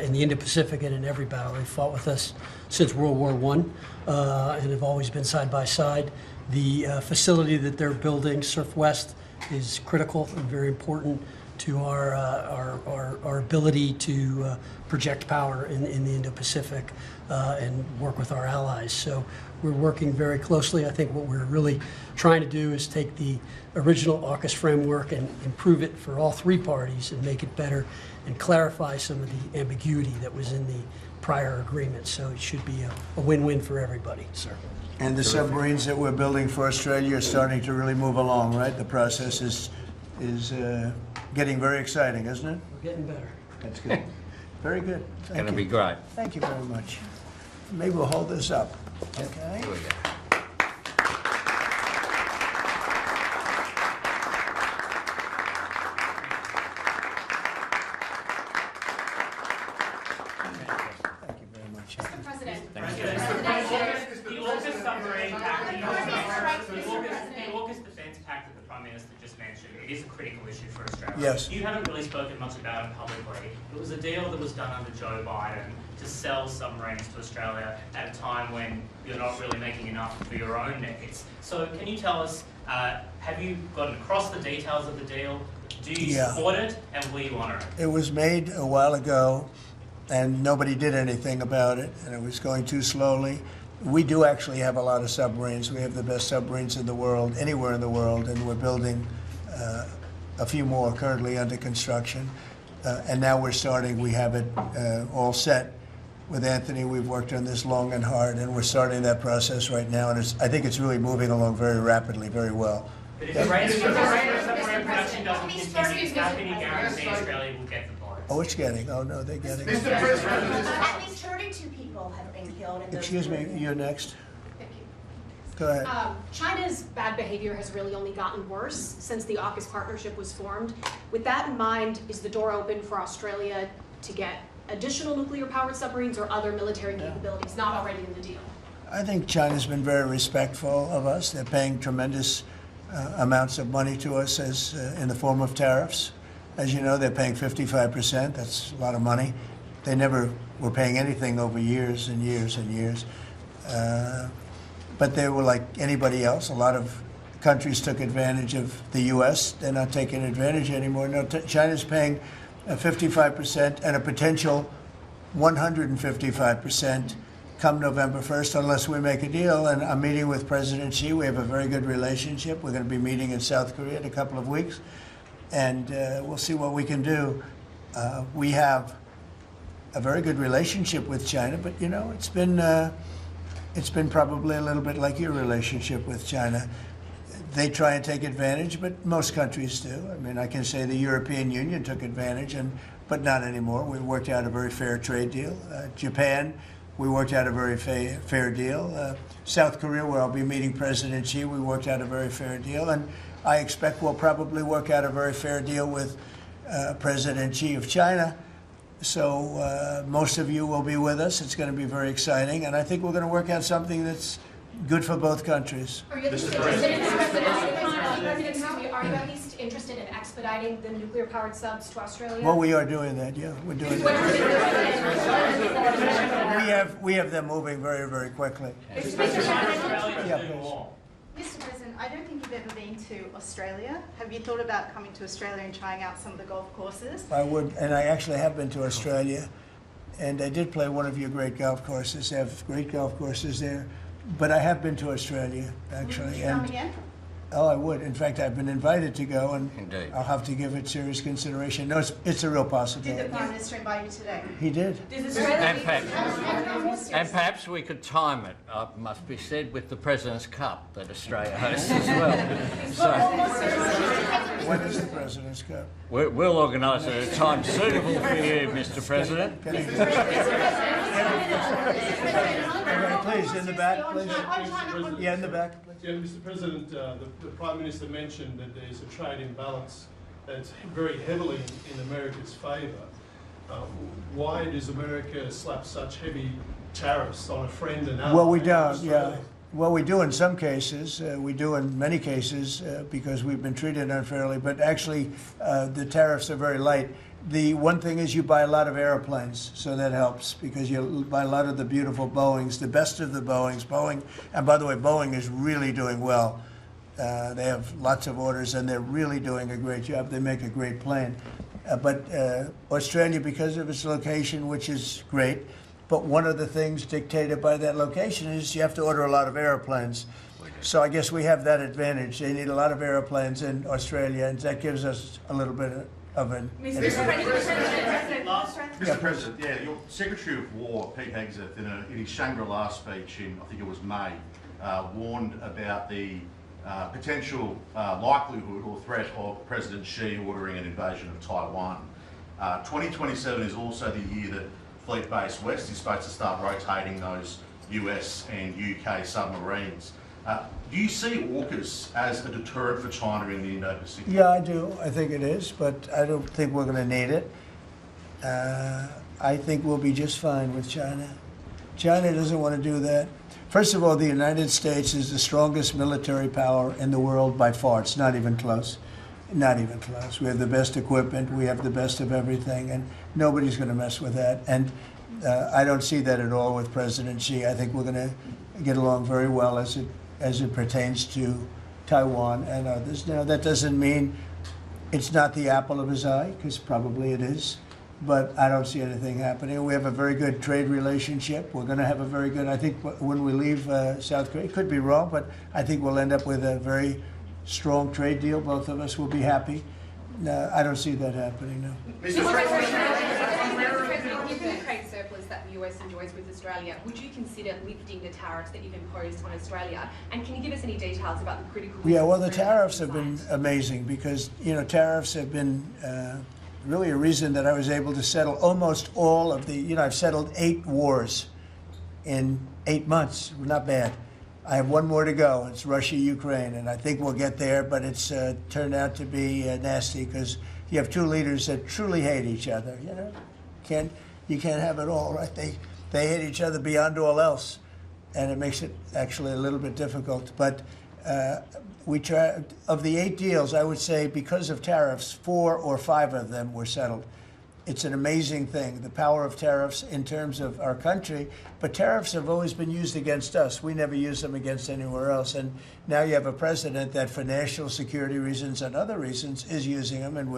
in the Indo-Pacific and in every battle. They've fought with us since World War I and have always been side by side. The facility that they're building, Surf West, is critical and very important to our ability to project power in the Indo-Pacific and work with our allies. So we're working very closely. I think what we're really trying to do is take the original AUKUS framework and improve it for all three parties and make it better and clarify some of the ambiguity that was in the prior agreement. So it should be a win-win for everybody, sir. And the submarines that we're building for Australia are starting to really move along, right? The process is getting very exciting, isn't it? We're getting better. That's good. Very good. It's going to be great. Thank you very much. Maybe we'll hold this up. Okay. Here we go. Thank you very much. Mr. President. The AUKUS submarine pact, the AUKUS defence pact that the Prime Minister just mentioned, it is a critical issue for Australia. Yes. You haven't really spoken much about it publicly. It was a deal that was done under Joe Biden to sell submarines to Australia at a time when you're not really making enough for your own needs. So can you tell us, have you gotten across the details of the deal? Do you support it, and will you honour it? It was made a while ago, and nobody did anything about it, and it was going too slowly. We do actually have a lot of submarines. We have the best submarines in the world, anywhere in the world, and we're building a few more currently under construction. And now we're starting, we have it all set. With Anthony, we've worked on this long and hard, and we're starting that process right now, and I think it's really moving along very rapidly, very well. But if the rate of submarine production doesn't continue, how can you guarantee Australia will get the boat? Oh, it's getting, oh no, they're getting it. At least 32 people have been killed in those. Excuse me, you're next. Thank you. Go ahead. China's bad behavior has really only gotten worse since the AUKUS partnership was formed. With that in mind, is the door open for Australia to get additional nuclear-powered submarines or other military capabilities not already in the deal? I think China's been very respectful of us. They're paying tremendous amounts of money to us as in the form of tariffs. As you know, they're paying 55%. That's a lot of money. They never were paying anything over years and years and years. But they were like anybody else. A lot of countries took advantage of the U.S. They're not taking advantage anymore. No, China's paying 55% and a potential 155% come November 1st unless we make a deal. And I'm meeting with President Xi. We have a very good relationship. We're going to be meeting in South Korea in a couple of weeks. And we'll see what we can do. We have a very good relationship with China, but you know, it's been probably a little bit like your relationship with China. They try and take advantage, but most countries do. I mean, I can say the European Union took advantage, but not anymore. We worked out a very fair trade deal. Japan, we worked out a very fair deal. South Korea, where I'll be meeting President Xi, we worked out a very fair deal. And I expect we'll probably work out a very fair deal with President Xi of China. So most of you will be with us. It's going to be very exciting. And I think we're going to work out something that's good for both countries. Are you at least interested in expediting the nuclear-powered subs to Australia? Well, we are doing that, yeah. We're doing that. We have them moving very, very quickly. Mr. President, I don't think you've ever been to Australia. Have you thought about coming to Australia and trying out some of the golf courses? I would, and I actually have been to Australia, and I did play one of your great golf courses. They have great golf courses there. But I have been to Australia, actually. Would you come again? Oh, I would. In fact, I've been invited to go, and Indeed. I'll have to give it serious consideration. No, it's a real possibility. Did the Prime Minister invite you today? He did. And perhaps we could time it, must be said, with the President's Cup that Australia hosts as well. When is the President's Cup? We'll organise it at a time suitable for you, Mr. President. Please, in the back, please. Yeah, in the back. Yeah, Mr. President, the Prime Minister mentioned that there's a trade imbalance that's very heavily in America's favour. Why does America slap such heavy tariffs on a friend and ally? Well, we don't, yeah. Well, we do in some cases. We do in many cases because we've been treated unfairly. But actually, the tariffs are very light. The one thing is you buy a lot of airplanes, so that helps because you buy a lot of the beautiful Boeings, the best of the Boeings. Boeing, and by the way, Boeing is really doing well. They have lots of orders, and they're really doing a great job. They make a great plane. But Australia, because of its location, which is great, but one of the things dictated by that location is you have to order a lot of airplanes. So I guess we have that advantage. They need a lot of airplanes in Australia, and that gives us a little bit of an advantage. Mr. President, yeah, your Secretary of War, Pete Hegseth, in his Shangri-La speech in, I think it was May, warned about the potential likelihood or threat of President Xi ordering an invasion of Taiwan. 2027 is also the year that Fleet Base West is supposed to start rotating those US and UK submarines. Do you see AUKUS as a deterrent for China in the Indo-Pacific? Yeah, I do. I think it is, but I don't think we're going to need it. I think we'll be just fine with China. China doesn't want to do that. First of all, the United States is the strongest military power in the world by far. It's not even close. Not even close. We have the best equipment. We have the best of everything, and nobody's going to mess with that. And I don't see that at all with President Xi. I think we're going to get along very well as it pertains to Taiwan and others. Now, that doesn't mean it's not the apple of his eye, because probably it is, but I don't see anything happening. We have a very good trade relationship. We're going to have a very good, I think when we leave South Korea, could be wrong, but I think we'll end up with a very strong trade deal. Both of us will be happy. I don't see that happening, no. Given the trade surplus that the US enjoys with Australia, would you consider lifting the tariffs that you've imposed on Australia? And can you give us any details about the critical... Yeah, well, the tariffs have been amazing because, you know, tariffs have been really a reason that I was able to settle almost all of the, you know, I've settled 8 wars in 8 months. Not bad. I have one more to go. It's Russia, Ukraine, and I think we'll get there, but it's turned out to be nasty because you have 2 leaders that truly hate each other, you know. You can't have it all, right? They hate each other beyond all else, and it makes it actually a little bit difficult. But we try, of the 8 deals, I would say because of tariffs, 4 or 5 of them were settled. it's an amazing thing, the power of tariffs in terms of our country. But tariffs have always been used against us. We never use them against anywhere else. And now you have a president that, for national security reasons and other reasons, is using them. And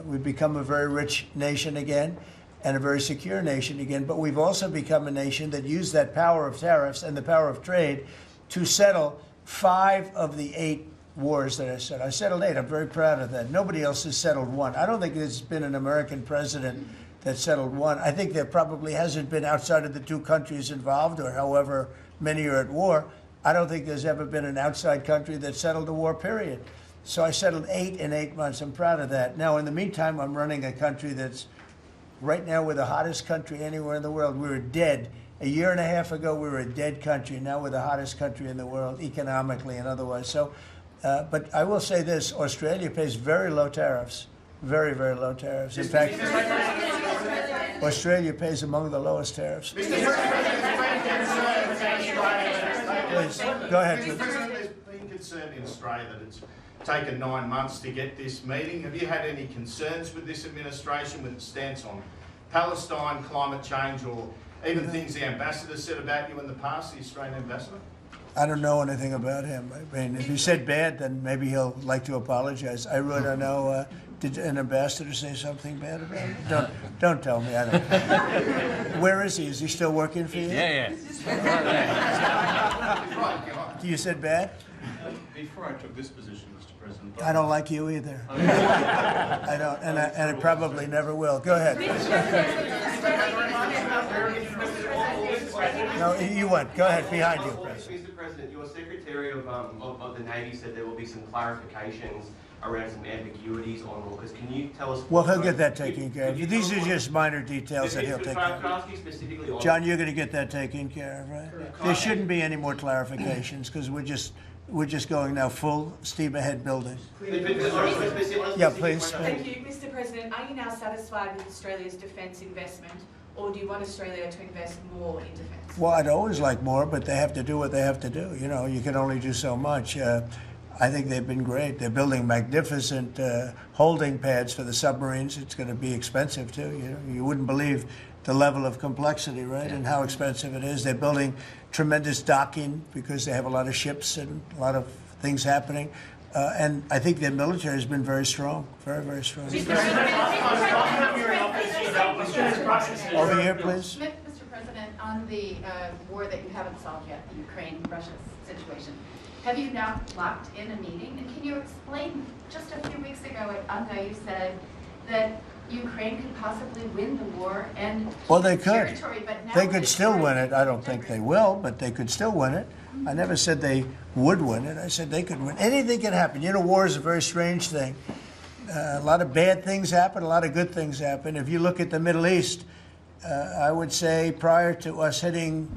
we've become a very rich nation again and a very secure nation again. But we've also become a nation that used that power of tariffs and the power of trade to settle 5 of the 8 wars that I settled. I settled 8. I'm very proud of that. Nobody else has settled 1. I don't think there's been an American president that settled 1. I think there probably hasn't been, outside of the 2 countries involved, or however many are at war. I don't think there's ever been an outside country that settled a war, period. So I settled 8 in 8 months. I'm proud of that. Now, in the meantime, I'm running a country that's, right now, we're the hottest country anywhere in the world. We were dead. A year and a half ago, we were a dead country. Now we're the hottest country in the world, economically and otherwise. So. But I will say this, Australia pays very low tariffs, very, very low tariffs. In fact, Australia pays among the lowest tariffs. Please, go ahead. Mr. President, there's been concern in Australia that it's taken 9 months to get this meeting. Have you had any concerns with this administration, with its stance on Palestine, climate change, or even things the ambassador said about you in the past, the Australian ambassador? I don't know anything about him. I mean, if he said bad, then maybe he'll like to apologize. I really don't know. Did an ambassador say something bad about him? Don't tell me. I don't. Where is he? Is he still working for you? Yeah. You said bad? Before I took this position, Mr. President. I don't like you either. I don't, and I probably never will. Go ahead. No, you went. Go ahead, behind you, President. Mr. President, your Secretary of the Navy said there will be some clarifications around some ambiguities on AUKUS. Can you tell us? Well, he'll get that taken care of. These are just minor details that he'll take care of. John, you're going to get that taken care of, right? There shouldn't be any more clarifications because we're just going now full steam ahead building. Yeah, please. Thank you, Mr. President. Are you now satisfied with Australia's defence investment, or do you want Australia to invest more in defence? Well, I'd always like more, but they have to do what they have to do. You know, you can only do so much. I think they've been great. They're building magnificent holding pads for the submarines. It's going to be expensive too. You know, you wouldn't believe the level of complexity, right, and how expensive it is. They're building tremendous docking because they have a lot of ships and a lot of things happening. And I think their military has been very strong, very, very strong. Over here, please. Mr. President, on the war that you haven't solved yet, the Ukraine-Russia situation, have you now locked in a meeting? And can you explain, just a few weeks ago at UNGA, you said that Ukraine could possibly win the war and well, they could. Territory, but now they could still win it. I don't think they will, but they could still win it. I never said they would win it. I said they could win. Anything can happen. You know, war is a very strange thing. A lot of bad things happen, a lot of good things happen. If you look at the Middle East, I would say prior to us hitting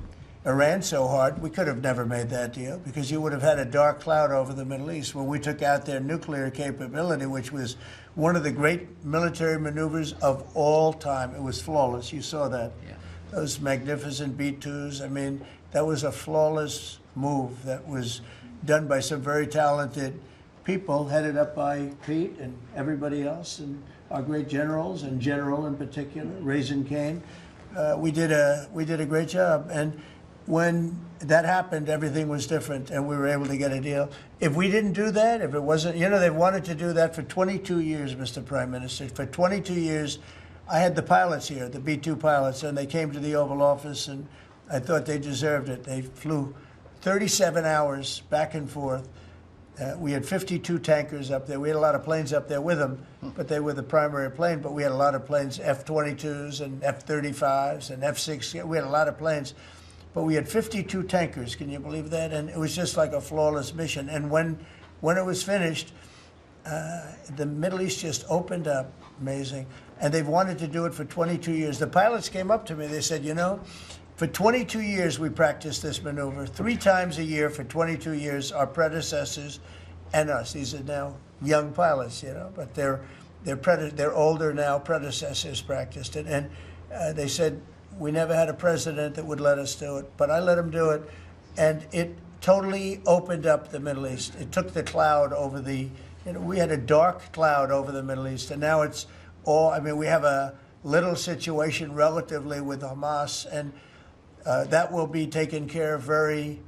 Iran so hard, we could have never made that deal because you would have had a dark cloud over the Middle East when we took out their nuclear capability, which was one of the great military maneuvers of all time. It was flawless. You saw that. Yeah. Those magnificent B-2s. I mean, that was a flawless move that was done by some very talented people, headed up by Pete and everybody else, and our great generals, and General in particular, Raisin Kane. We did a great job. And when that happened, everything was different, and we were able to get a deal. If we didn't do that, if it wasn't, you know, they wanted to do that for 22 years, Mr. Prime Minister. For 22 years, I had the pilots here, the B-2 pilots, and they came to the Oval Office, and I thought they deserved it. They flew 37 hours back and forth. We had 52 tankers up there. We had a lot of planes up there with them, but they were the primary plane. But we had a lot of planes, F-22s and F-35s and F-6. We had a lot of planes. But we had 52 tankers. Can you believe that? And it was just like a flawless mission. And when it was finished, the Middle East just opened up. Amazing. And they've wanted to do it for 22 years. The pilots came up to me. They said, you know, for 22 years, we practiced this maneuver. 3 times a year for 22 years, our predecessors and us. These are now young pilots, you know, but they're older now. Predecessors practiced it. And they said, we never had a president that would let us do it, but I let him do it. And it totally opened up the Middle East. It took the cloud over the, you know, we had a dark cloud over the Middle East, and now it's all. I mean, we have a little situation relatively with Hamas, and that will be taken care of very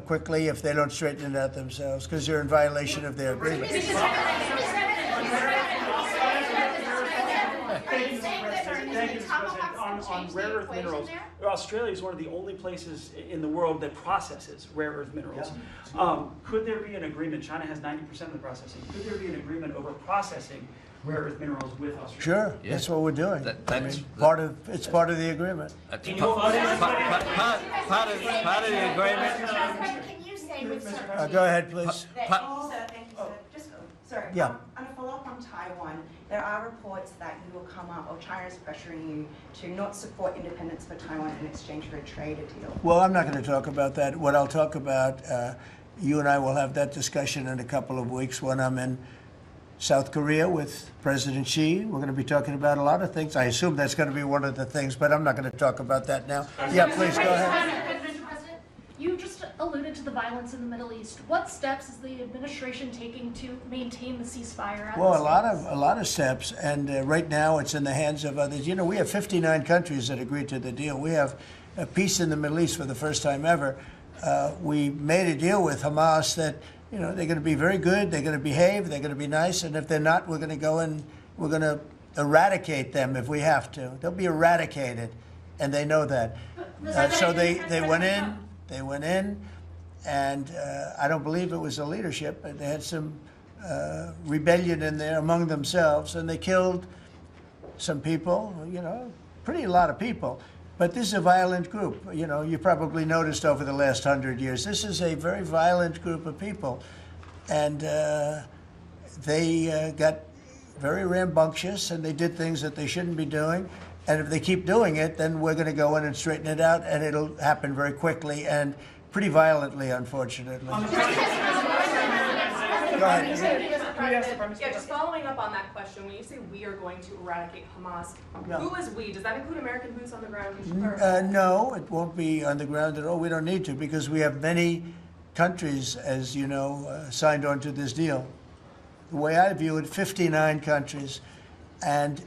quickly if they don't straighten it out themselves, because they're in violation of their agreement. On rare earth minerals, Australia is one of the only places in the world that processes rare earth minerals. Could there be an agreement? China has 90% of the processing. Could there be an agreement over processing rare earth minerals with Australia? Sure, that's what we're doing. It's part of the agreement. Part of the agreement. Can you say with Go ahead, please. Thank you, sir. Just, sorry. Yeah. On a follow-up on Taiwan, there are reports that you will come up, or China is pressuring you to not support independence for Taiwan in exchange for a trade deal. Well, I'm not going to talk about that. What I'll talk about, you and I will have that discussion in a couple of weeks when I'm in South Korea with President Xi. We're going to be talking about a lot of things. I assume that's going to be one of the things, but I'm not going to talk about that now. Yeah, please, go ahead. Mr. President, you just alluded to the violence in the Middle East. What steps is the administration taking to maintain the ceasefire? Well, a lot of steps, and right now it's in the hands of others. You know, we have 59 countries that agreed to the deal. We have peace in the Middle East for the first time ever. We made a deal with Hamas that, you know, they're going to be very good, they're going to behave, they're going to be nice, and if they're not, we're going to go and we're going to eradicate them if we have to. They'll be eradicated, and they know that. So they went in, and I don't believe it was the leadership, but they had some rebellion in there among themselves, and they killed some people, you know, a lot of people. But this is a violent group. You know, you probably noticed over the last 100 years, this is a very violent group of people. And they got very rambunctious, and they did things that they shouldn't be doing. And if they keep doing it, then we're going to go in and straighten it out, and it'll happen very quickly and pretty violently, unfortunately. Go ahead. Yeah, just following up on that question, when you say we are going to eradicate Hamas, who is we? Does that include American boots on the ground? No, it won't be on the ground at all. We don't need to, because we have many countries, as you know, signed on to this deal. The way I view it, 59 countries, and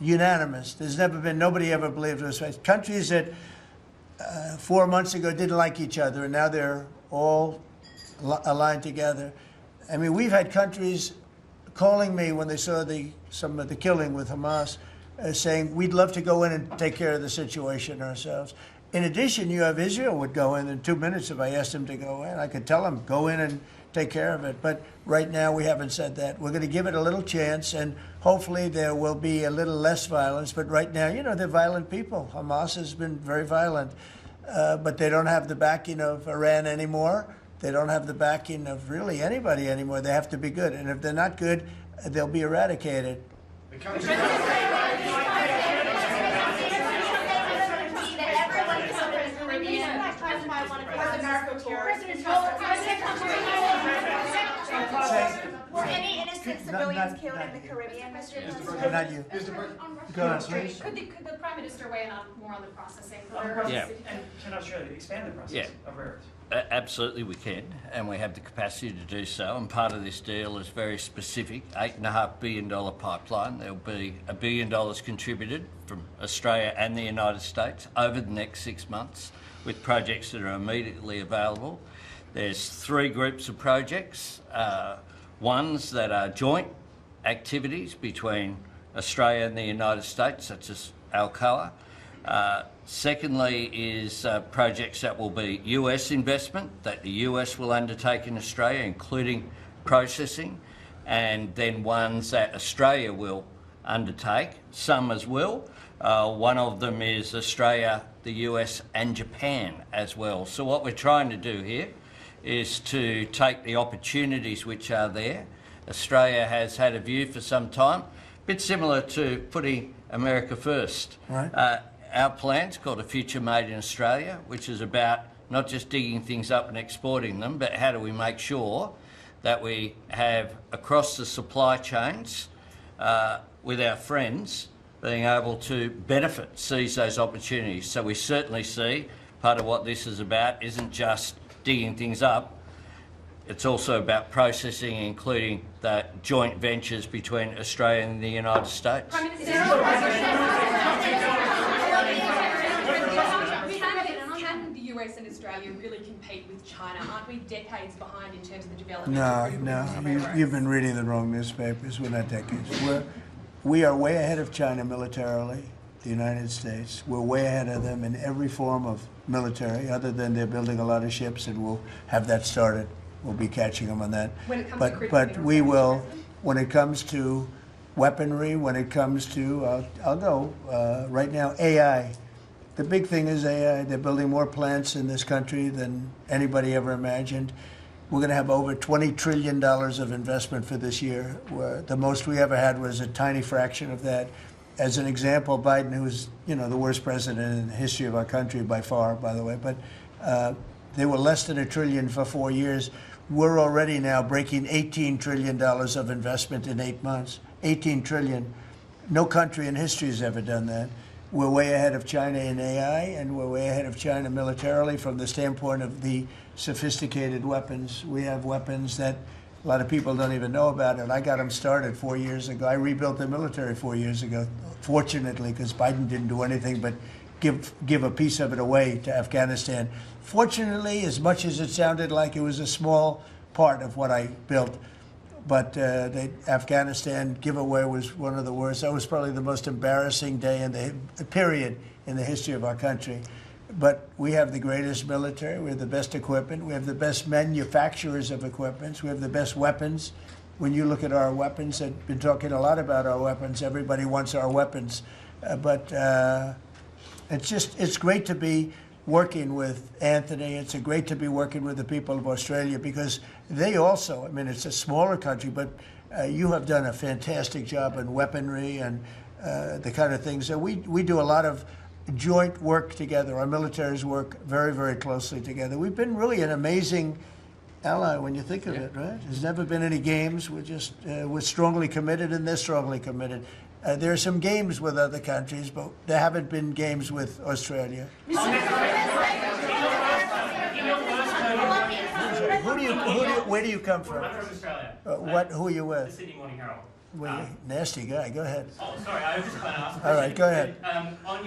unanimous. There's never been, nobody ever believed it was countries that 4 months ago didn't like each other, and now they're all aligned together. I mean, we've had countries calling me when they saw some of the killing with Hamas, saying, we'd love to go in and take care of the situation ourselves. In addition, you have Israel would go in 2 minutes if I asked him to go in. I could tell him, go in and take care of it. But right now, we haven't said that. We're going to give it a little chance, and hopefully there will be a little less violence. But right now, you know, they're violent people. Hamas has been very violent. But they don't have the backing of Iran anymore. They don't have the backing of really anybody anymore. They have to be good. And if they're not good, they'll be eradicated. Were any innocent civilians killed in the Caribbean, Mr. President? Not you. Go ahead, please. Could the Prime Minister weigh in on more on the processing? Yeah. And can Australia expand the process of rare earths? Absolutely we can, and we have the capacity to do so, and part of this deal is very specific, $8.5 billion pipeline. There'll be $1 billion contributed from Australia and the United States over the next 6 months with projects that are immediately available. There's 3 groups of projects, ones that are joint activities between Australia and the United States, such as AUKUS. Secondly is projects that will be US investment, that the US will undertake in Australia, including processing, and then ones that Australia will undertake, some as well. One of them is Australia, the US and Japan as well. So what we're trying to do here is to take the opportunities which are there. Australia has had a view for some time, a bit similar to putting America first. Right. Our plan's called A Future Made in Australia, which is about not just digging things up and exporting them, but how do we make sure that we have across the supply chains with our friends being able to benefit, seize those opportunities. So we certainly see part of what this is about isn't just digging things up. it's also about processing, including the joint ventures between Australia and the United States. Prime Minister, can the US and Australia really compete with China? Aren't we decades behind in terms of the development of critical minerals? You've been reading the wrong newspapers. We're not decades. We are way ahead of China militarily, the United States. We're way ahead of them in every form of military, other than they're building a lot of ships, and we'll have that started. We'll be catching them on that. When it comes to critical but minerals, we will, when it comes to weaponry, when it comes to, I'll go right now, AI. The big thing is AI. They're building more plants in this country than anybody ever imagined. We're going to have over $20 trillion of investment for this year. The most we ever had was a tiny fraction of that. As an example, Biden, who's the worst president in the history of our country by far, by the way, but they were less than $1 trillion for 4 years. We're already now breaking $18 trillion of investment in 8 months. 18 trillion. No country in history has ever done that. We're way ahead of China in AI, and we're way ahead of China militarily from the standpoint of the sophisticated weapons. We have weapons that a lot of people don't even know about it. I got them started 4 years ago. I rebuilt the military 4 years ago, fortunately, because Biden didn't do anything but give a piece of it away to Afghanistan. Fortunately, as much as it sounded like it was a small part of what I built, but the Afghanistan giveaway was one of the worst. That was probably the most embarrassing day in the period in the history of our country. But we have the greatest military. We have the best equipment. We have the best manufacturers of equipment. We have the best weapons. When you look at our weapons, I've been talking a lot about our weapons. Everybody wants our weapons. But it's great to be working with Anthony. It's great to be working with the people of Australia, because they also, it's a smaller country, but you have done a fantastic job in weaponry and the kind of things that we do a lot of joint work together. Our militaries work very, very closely together. We've been really an amazing ally when you think of it, right? There's never been any games. We're strongly committed, and they're strongly committed. There are some games with other countries, but there haven't been games with Australia. Where do you come from? I'm from Australia. Who are you with? The Sydney Morning Herald. Nasty guy. Go ahead. Oh, sorry, I was just going to ask a question. All right, go ahead. On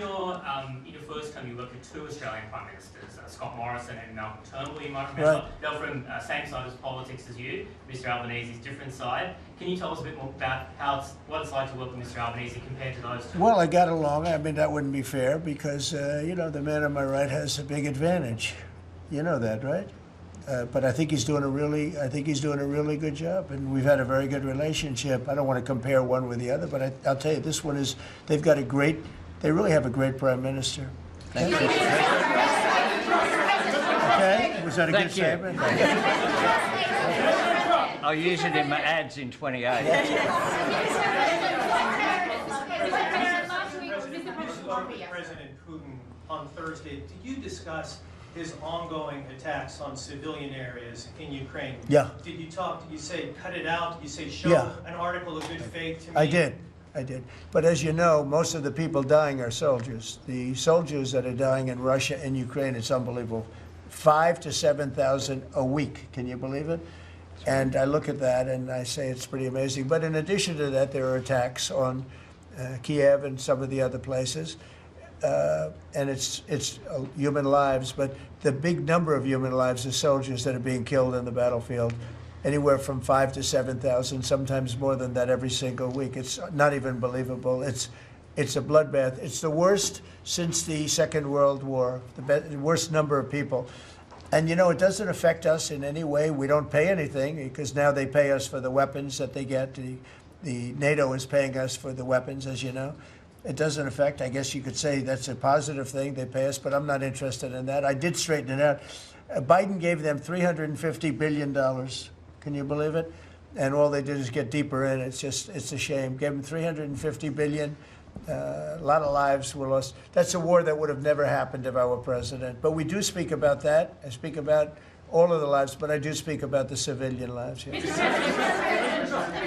in your first term, you worked with 2 Australian Prime Ministers, Scott Morrison and Malcolm Turnbull, you might remember. Right. They were from same side of politics as you. Mr. Albanese's different side. Can you tell us a bit more about what it's like to work with Mr. Albanese compared to those 2? Well, I got along. That wouldn't be fair, because the man on my right has a big advantage. You know that, right? But I think he's doing a really good job, and we've had a very good relationship. I don't want to compare one with the other, but I'll tell you, this one is. They really have a great prime minister. Thank you. Okay, was that a good statement? I'll use it in my ads in 28. President Putin on Thursday, did you discuss his ongoing attacks on civilian areas in Ukraine? Yeah. Did you say cut it out? Did you say show an article of good faith to me? I did. But as you know, most of the people dying are soldiers. The soldiers that are dying in Russia and Ukraine, it's unbelievable. 5,000 to 7,000 a week. Can you believe it? And I look at that and I say it's pretty amazing. But in addition to that, there are attacks on Kiev and some of the other places. And it's human lives, but the big number of human lives are soldiers that are being killed in the battlefield, anywhere from 5,000 to 7,000, sometimes more than that every single week. It's not even believable. It's a bloodbath. It's the worst since the Second World War, the worst number of people. And it doesn't affect us in any way. We don't pay anything, because now they pay us for the weapons that they get. The NATO is paying us for the weapons, as you know. It doesn't affect. I guess you could say that's a positive thing. They pay us, but I'm not interested in that. I did straighten it out. Biden gave them $350 billion. Can you believe it? And all they did is get deeper in. It's a shame. Gave them $350 billion. A lot of lives were lost. That's a war that would have never happened if I were president. But we do speak about that. I speak about all of the lives, but I do speak about the civilian lives. Yeah. The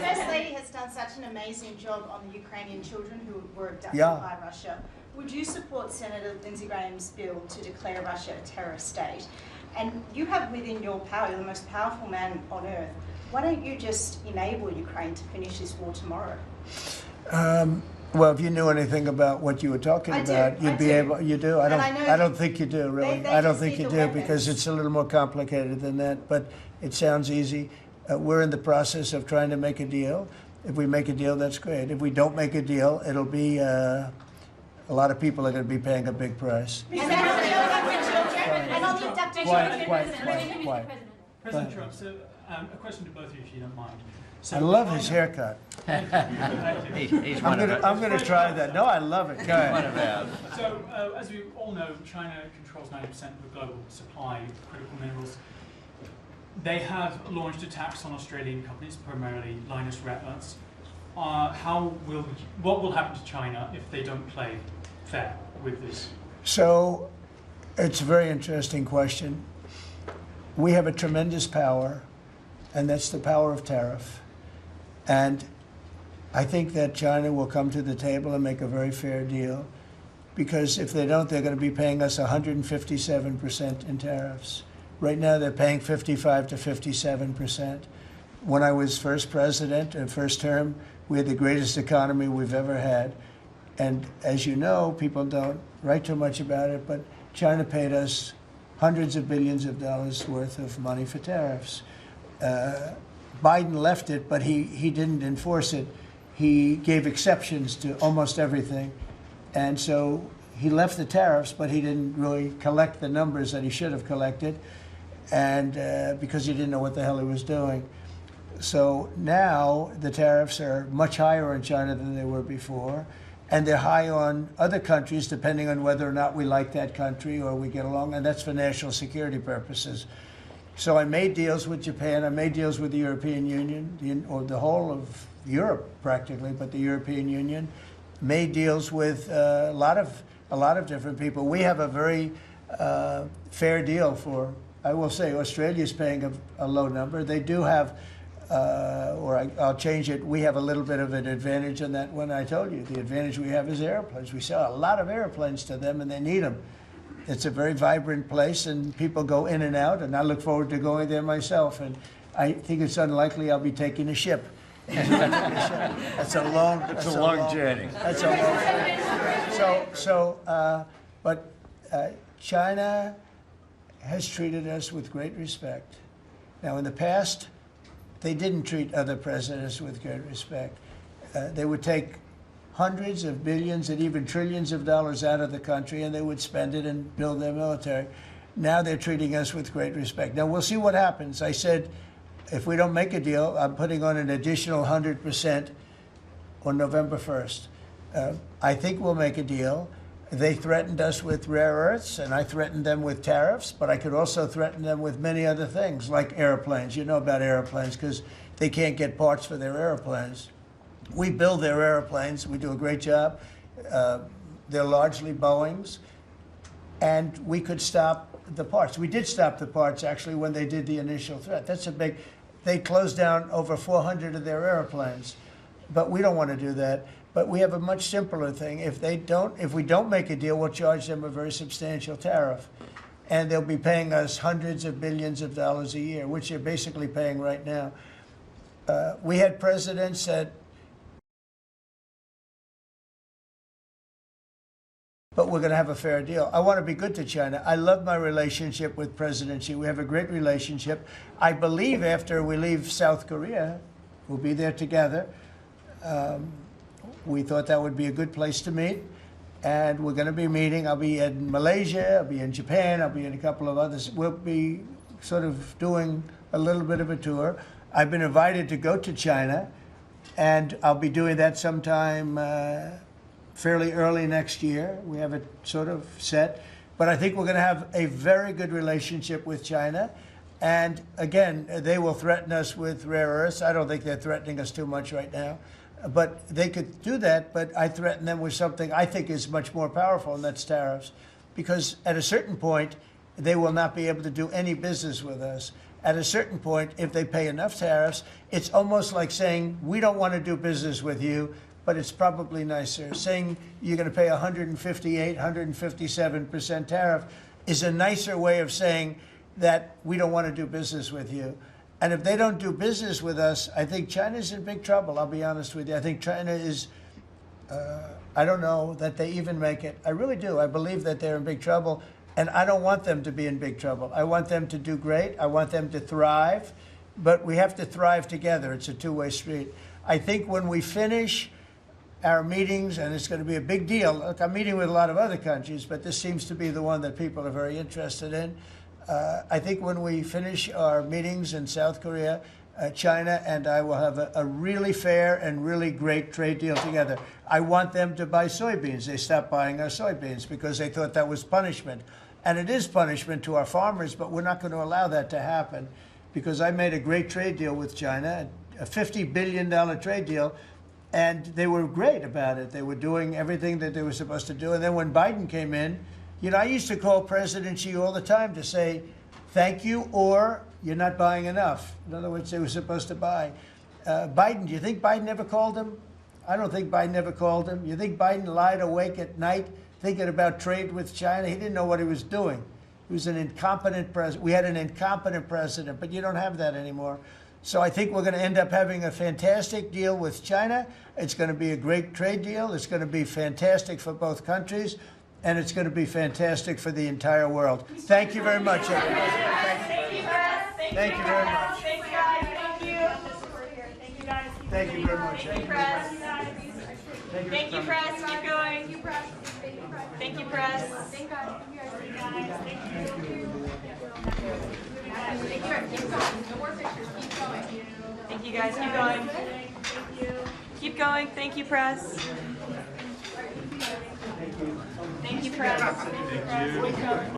First Lady has done such an amazing job on the Ukrainian children who were abducted by Russia. Would you support Senator Lindsey Graham's bill to declare Russia a terrorist state? And you have within your power, you're the most powerful man on earth. Why don't you just enable Ukraine to finish this war tomorrow? Well, if you knew anything about what you were talking about, you'd be able. You do. I don't think you do, really. I don't think you do because it's a little more complicated than that. But it sounds easy. We're in the process of trying to make a deal. If we make a deal, that's great. If we don't make a deal, it'll be a lot of people are going to be paying a big price. Quiet. President Trump, so a question to both of you, if you don't mind. So I love his haircut. He's I'm going to try that. No, I love it. Go ahead. So, as we all know, China controls 90% of the global supply of critical minerals. They have launched attacks on Australian companies, primarily Lynas Rare Earths. What will happen to China if they don't play fair with this? So, it's a very interesting question. We have a tremendous power, and that's the power of tariff. And I think that China will come to the table and make a very fair deal, because if they don't, they're going to be paying us 157% in tariffs. Right now, they're paying 55 to 57%. When I was first president, first term, we had the greatest economy we've ever had. And as you know, people don't write too much about it, but China paid us hundreds of billions of dollars worth of money for tariffs. Biden left it, but he didn't enforce it. He gave exceptions to almost everything. And so he left the tariffs, but he didn't really collect the numbers that he should have collected, and because he didn't know what the hell he was doing. So now the tariffs are much higher in China than they were before, and they're high on other countries depending on whether or not we like that country or we get along, and that's for national security purposes. So I made deals with Japan, I made deals with the European Union, or the whole of Europe practically, but the European Union, made deals with a lot of different people. We have a very fair deal for, I will say, Australia's paying a low number. They do have, I'll change it, we have a little bit of an advantage on that one. I told you, the advantage we have is airplanes. We sell a lot of airplanes to them and they need them. It's a very vibrant place and people go in and out, and I look forward to going there myself. And I think it's unlikely I'll be taking a ship. That's a long journey. That's a long. But China has treated us with great respect. Now, in the past, they didn't treat other presidents with great respect. They would take hundreds of billions and even trillions of dollars out of the country, and they would spend it and build their military. Now they're treating us with great respect. Now, we'll see what happens. I said, if we don't make a deal, I'm putting on an additional 100% on November 1st. I think we'll make a deal. They threatened us with rare earths, and I threatened them with tariffs, but I could also threaten them with many other things, like airplanes. You know about airplanes, because they can't get parts for their airplanes. We build their airplanes. We do a great job. They're largely Boeings, and we could stop the parts. We did stop the parts, actually, when they did the initial threat. That's a big... They closed down over 400 of their airplanes, but we don't want to do that. But we have a much simpler thing. If we don't make a deal, we'll charge them a very substantial tariff, and they'll be paying us hundreds of billions of dollars a year, which they're basically paying right now. We had presidents that... But we're going to have a fair deal. I want to be good to China. I love my relationship with President Xi. We have a great relationship. I believe after we leave South Korea, we'll be there together. We thought that would be a good place to meet. And we're going to be meeting. I'll be in Malaysia, I'll be in Japan, I'll be in a couple of others. We'll be sort of doing a little bit of a tour. I've been invited to go to China, and I'll be doing that sometime fairly early next year. We have it sort of set. But I think we're going to have a very good relationship with China. And again, they will threaten us with rare earths. I don't think they're threatening us too much right now. But they could do that, but I threaten them with something I think is much more powerful, and that's tariffs. Because at a certain point, they will not be able to do any business with us. At a certain point, if they pay enough tariffs, it's almost like saying, we don't want to do business with you, but it's probably nicer. Saying you're going to pay 158, 157% tariff is a nicer way of saying that we don't want to do business with you. And if they don't do business with us, I think China's in big trouble, I'll be honest with you. I think China is, I don't know that they even make it. I really do. I believe that they're in big trouble, and I don't want them to be in big trouble. I want them to do great. I want them to thrive, but we have to thrive together. It's a two-way street. I think when we finish our meetings, and it's going to be a big deal. Look, I'm meeting with a lot of other countries, but this seems to be the one that people are very interested in. I think when we finish our meetings in South Korea, China and I will have a really fair and really great trade deal together. I want them to buy soybeans. They stopped buying our soybeans because they thought that was punishment. And it is punishment to our farmers, but we're not going to allow that to happen because I made a great trade deal with China, a $50 billion trade deal, and they were great about it. They were doing everything that they were supposed to do. And then when Biden came in, you know, I used to call President Xi all the time to say, thank you, or you're not buying enough. In other words, they were supposed to buy. Biden, do you think Biden ever called him? I don't think Biden ever called him. You think Biden lied awake at night thinking about trade with China? He didn't know what he was doing. He was an incompetent president. We had an incompetent president, but you don't have that anymore. So I think we're going to end up having a fantastic deal with China. It's going to be a great trade deal. It's going to be fantastic for both countries, and it's going to be fantastic for the entire world. Thank you very much, everybody. Thank you very much. Thank you, guys. Thank you. Thank you, guys. Thank you very much. Thank you, press. Thank you, press. Keep going. Thank you, press. Thank you, press. Thank you, guys. Thank you. No more pictures. Keep going. Thank you, guys. Keep going. Thank you. Keep going. Thank you, press. Thank you, press. Thank you, press.